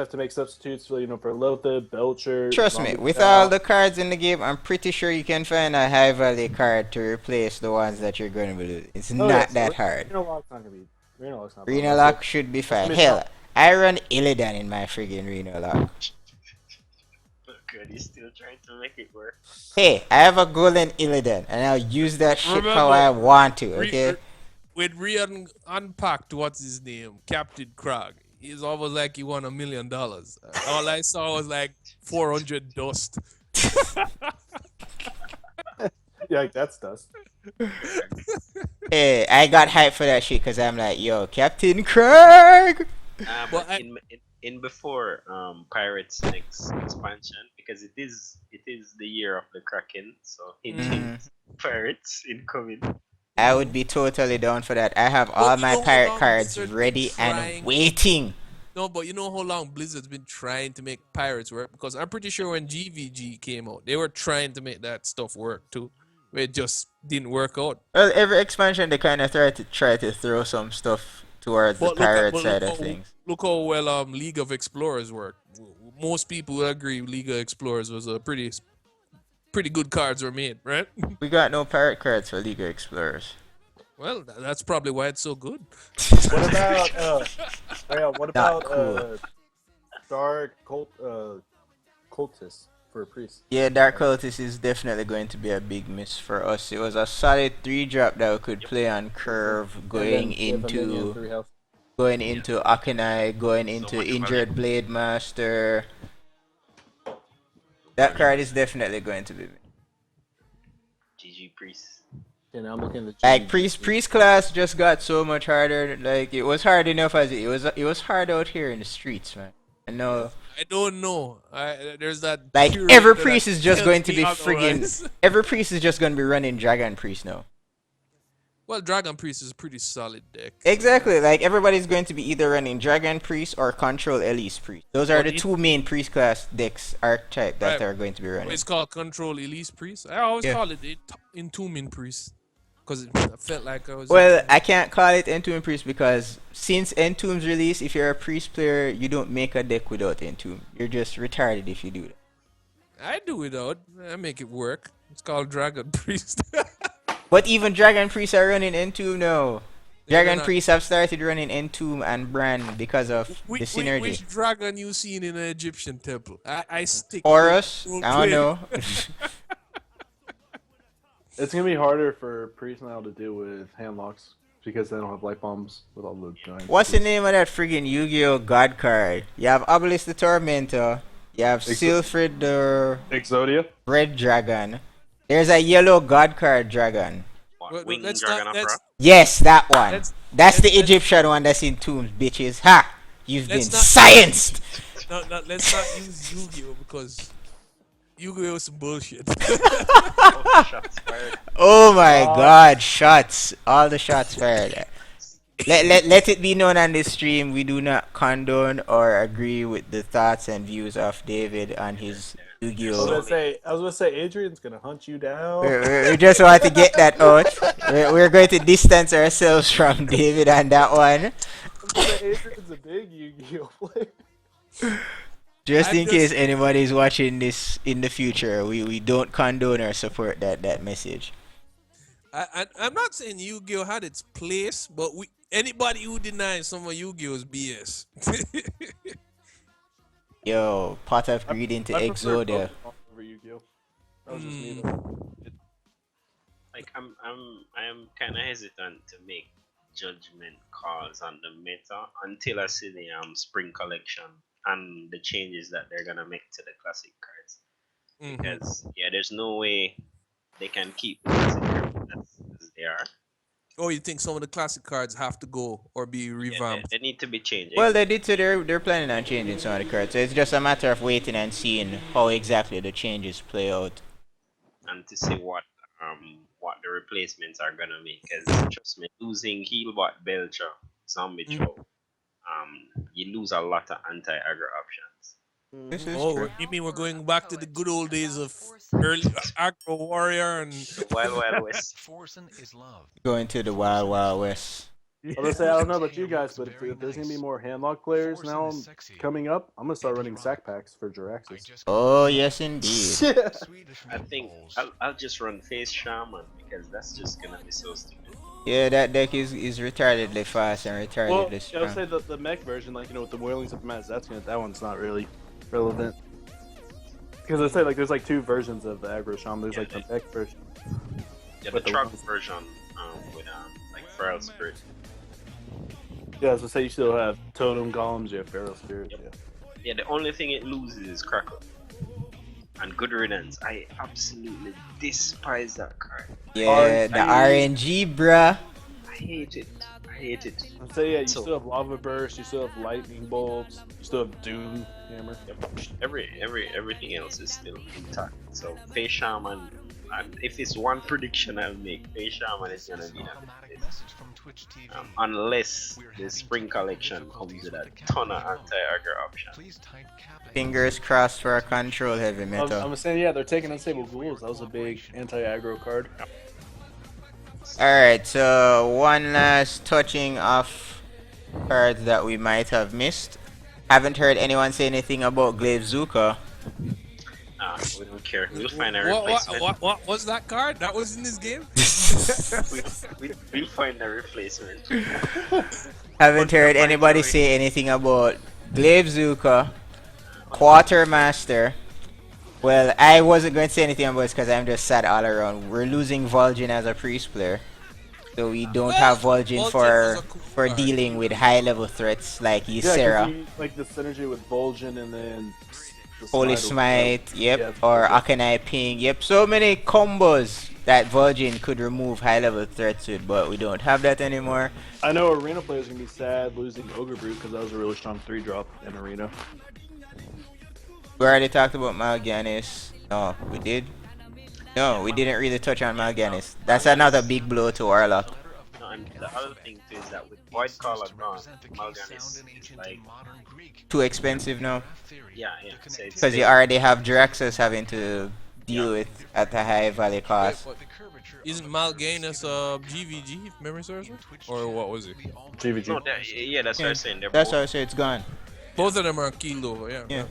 to make substitutes for for Lothar, Belcher, Trust me, Zombie with all Cow. the cards in the game, I'm pretty sure you can find a high value card to replace the ones that you're going to be losing. It's Oh yeah, not so that hard. Reno Lock's not gonna be Reno Lock's not. Reno Lock should be fine. I mean, Hell, I run Illidan in my friggin' Reno Lock. Good, he's still trying to make it work. Hey, I have a golden Illidan, and I'll use that shit how Remember, I want to, okay? When unpacked, what's his name? Captain Krog. He's almost like he won $1 million. All I saw was like 400 dust. Yeah, like that's dust. Hey, I got hyped for that shit because I'm like, yo, Captain Krog! But But in before Pirates next expansion, because it is the year of the Kraken, so hint Pirates incoming. I would be totally down for that. I have all you my know how pirate long cards Blizzard's been ready and trying? waiting. No, but you know how long Blizzard's been trying to make pirates work? Because I'm pretty sure when GVG came out, they were trying to make that stuff work too. It just didn't work out. Well, every expansion they kind of try to throw some stuff towards the But look at pirate but look side of how things. look how well League of Explorers worked. Most people will agree League of Explorers was a pretty good cards were made, right? We got no pirate cards for League of Explorers. Well, that's probably why it's so good. What about what Not about cool. Dark Cultist for a priest? Yeah, Dark Cultist is definitely going to be a big miss for us. It was a solid 3-drop that we could play on curve, going into Akanai, going into much Injured Blade Master. That card is definitely going to be. GG Priest. Okay, now I'm looking at the Like changes. priest class just got so much harder. Like it was hard enough as it was hard out here in the streets, man. I know. I don't know. There's that Like every curator that priest is just tells going to me be friggin' otherwise. every priest is just gonna be running dragon priest now. Well, Dragon Priest is a pretty solid deck. Exactly, like everybody's going to be either running dragon priest or control elise priest. Those are But the two main priest class decks archetype that right, are going to be running. it's called Control Elise Priest. I always Yeah. call it Entombing Priest because I felt like I was. Well, I can't call it Entomb Priest because since Entomb's release, if you're a priest player, you don't make a deck without Entomb. You're just retarded if you do that. I do it out. I make it work. It's called Dragon Priest. But even Dragon Priests are running Entomb now. They're Dragon not- Priests have started running Entomb and Brand because of the synergy. Which dragon you seen in an Egyptian temple? I stick. Horus? with I don't know. It's gonna be harder for Priest now to deal with handlocks because they don't have light bombs with all the giants. What's the name of that friggin' Yu-Gi-Oh God card? You have Obelisk the Tormentor. You have Sylphid the Exodia? Red Dragon. There's a yellow God card dragon. Well, Winged let's Dragon not- of let's- Ra. Yes, that one. Let's- That's the let's- Egyptian one that's in tombs, bitches. Ha! You've been Let's not- scienced! Let's not use Yu-Gi-Oh because Yu-Gi-Oh is some bullshit. Oh, shots fired. Oh my god, shots. All the shots fired. Let it be known on this stream, we do not condone or agree with the thoughts and views of David and his Yu-Gi-Oh! I was gonna say Adrian's gonna hunt you down. We just want to get that out. We're going to distance ourselves from David on that one. Adrian's a big Yu-Gi-Oh player. Just I'm in just- case anybody's watching this in the future, we don't condone or support that message. I'm not saying Yu-Gi-Oh had its place, but anybody who denies some of Yu-Gi-Oh is BS. Yo, Pot of Greed into I prefer Exodia. Pokemon over Yu-Gi-Oh. That was just me Hmm. though. Like I am kind of hesitant to make judgment calls on the meta until I see the spring collection and the changes that they're gonna make to the classic cards. Mhm. Because there's no way they can keep the classic cards as they are. Oh, you think some of the classic cards have to go or be Yeah, revamped? they need to be changed. Well, they did, so they're planning on changing some of the cards. So it's just a matter of waiting and seeing how exactly the changes play out. And to see what the replacements are gonna be. Because trust me, losing Healbot Belcher, Zombie Troll, you lose a lot of anti-aggro options. This is Oh, true. you mean we're going back to the good old days of early Agro Warrior and The Wild Wild West. Forsen is love. Going to the Wild Wild West. I was gonna say I don't know about you guys, but if there's gonna be more handlock players now coming up, I'm gonna start running sack packs for Jiraxis. Oh, yes, indeed. I think I'll just run Face Shaman because that's just gonna be so stupid. Yeah, that deck is retardedly fast and retardedly Well, I would strong. say the mech version, like with the Whirlings of Mass, that one's not really relevant. Because I say there's two versions of the aggro shaman. There's the mech version. Yeah, the But the truck ones- version with Feral Spirit. Yeah, as I say, you still have Totem Golems, you have Feral Spirit. Yep. Yeah. Yeah, the only thing it loses is Crackle. And Good Riddance. I absolutely despise that card. Yeah, the RNG, bruh. I hate it. I hate it. I'd say you So- still have Lava Burst, you still have Lightning Bolts, you still have Doom Hammer. Everything else is still intact. So Face Shaman, if it's one prediction I'll make, Face Shaman is gonna be that. Unless the spring collection comes with a ton of anti-aggro options. Fingers crossed for a control heavy I'm meta. saying, yeah, they're taking Unstable Ghouls. That was a big anti-aggro card. Alright, so one last touching off cards that we might have missed. Haven't heard anyone say anything about Glaive Zuka. We don't care. We'll find a what replacement. what was that card? That was in this game? We'll find a replacement. Haven't heard anybody say anything about Glaive Zuka, Quartermaster. Well, I wasn't going to say anything about this because I'm just sad all around. We're losing Vol'jin as a priest player. So we don't have Vol'jin Vol'jin for is a cool for card. dealing with high level threats like Yeah, 'cause Ysera. the synergy with Vol'jin and then Holy Smite will come out. Smite, yep, Yeah, or that's it. Akanai Ping, yep. So many combos that Virgin could remove high level threats with, but we don't have that anymore. I know arena players are gonna be sad losing Ogre Brute because that was a really strong 3-drop in arena. We already talked about Mal'Ganis. No, we did. No, Yeah, we didn't really touch on Mal'Ganis. That's another Mal'Ganis. big blow to Warlock. No, and the other thing too is that with Void Caller gone, Mal'Ganis is like, Too expensive now. yeah. So it's Because you still, already have Draxus having to yeah. deal with at a high value Wait, cost. but isn't Mal'Ganis GVG if memory serves me? Or what was it? GVG. No, yeah, that's what Yeah, I'm saying. They're that's both. why I say it's gone. Both of them are killed, yeah. Yeah.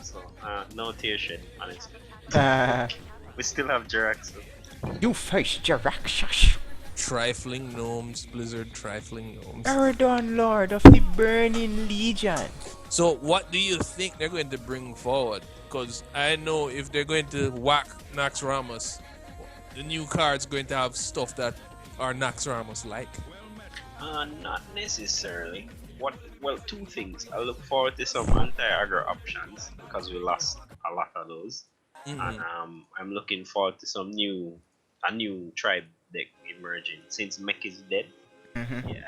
So, no tear shed, honestly. Uh, We still have Jirax. So. you face Jaraxxus, Trifling gnomes, Blizzard trifling gnomes. Eridon Lord of the Burning Legion. So what do you think they're going to bring forward? Because I know if they're going to whack Nax Ramos, the new card's going to have stuff that are Nax Ramos like. Not necessarily. Well, two things. I look forward to some anti-aggro options because we lost a lot of those, and I'm looking forward to a new tribe deck emerging since Mech is dead. Mhm. Yeah,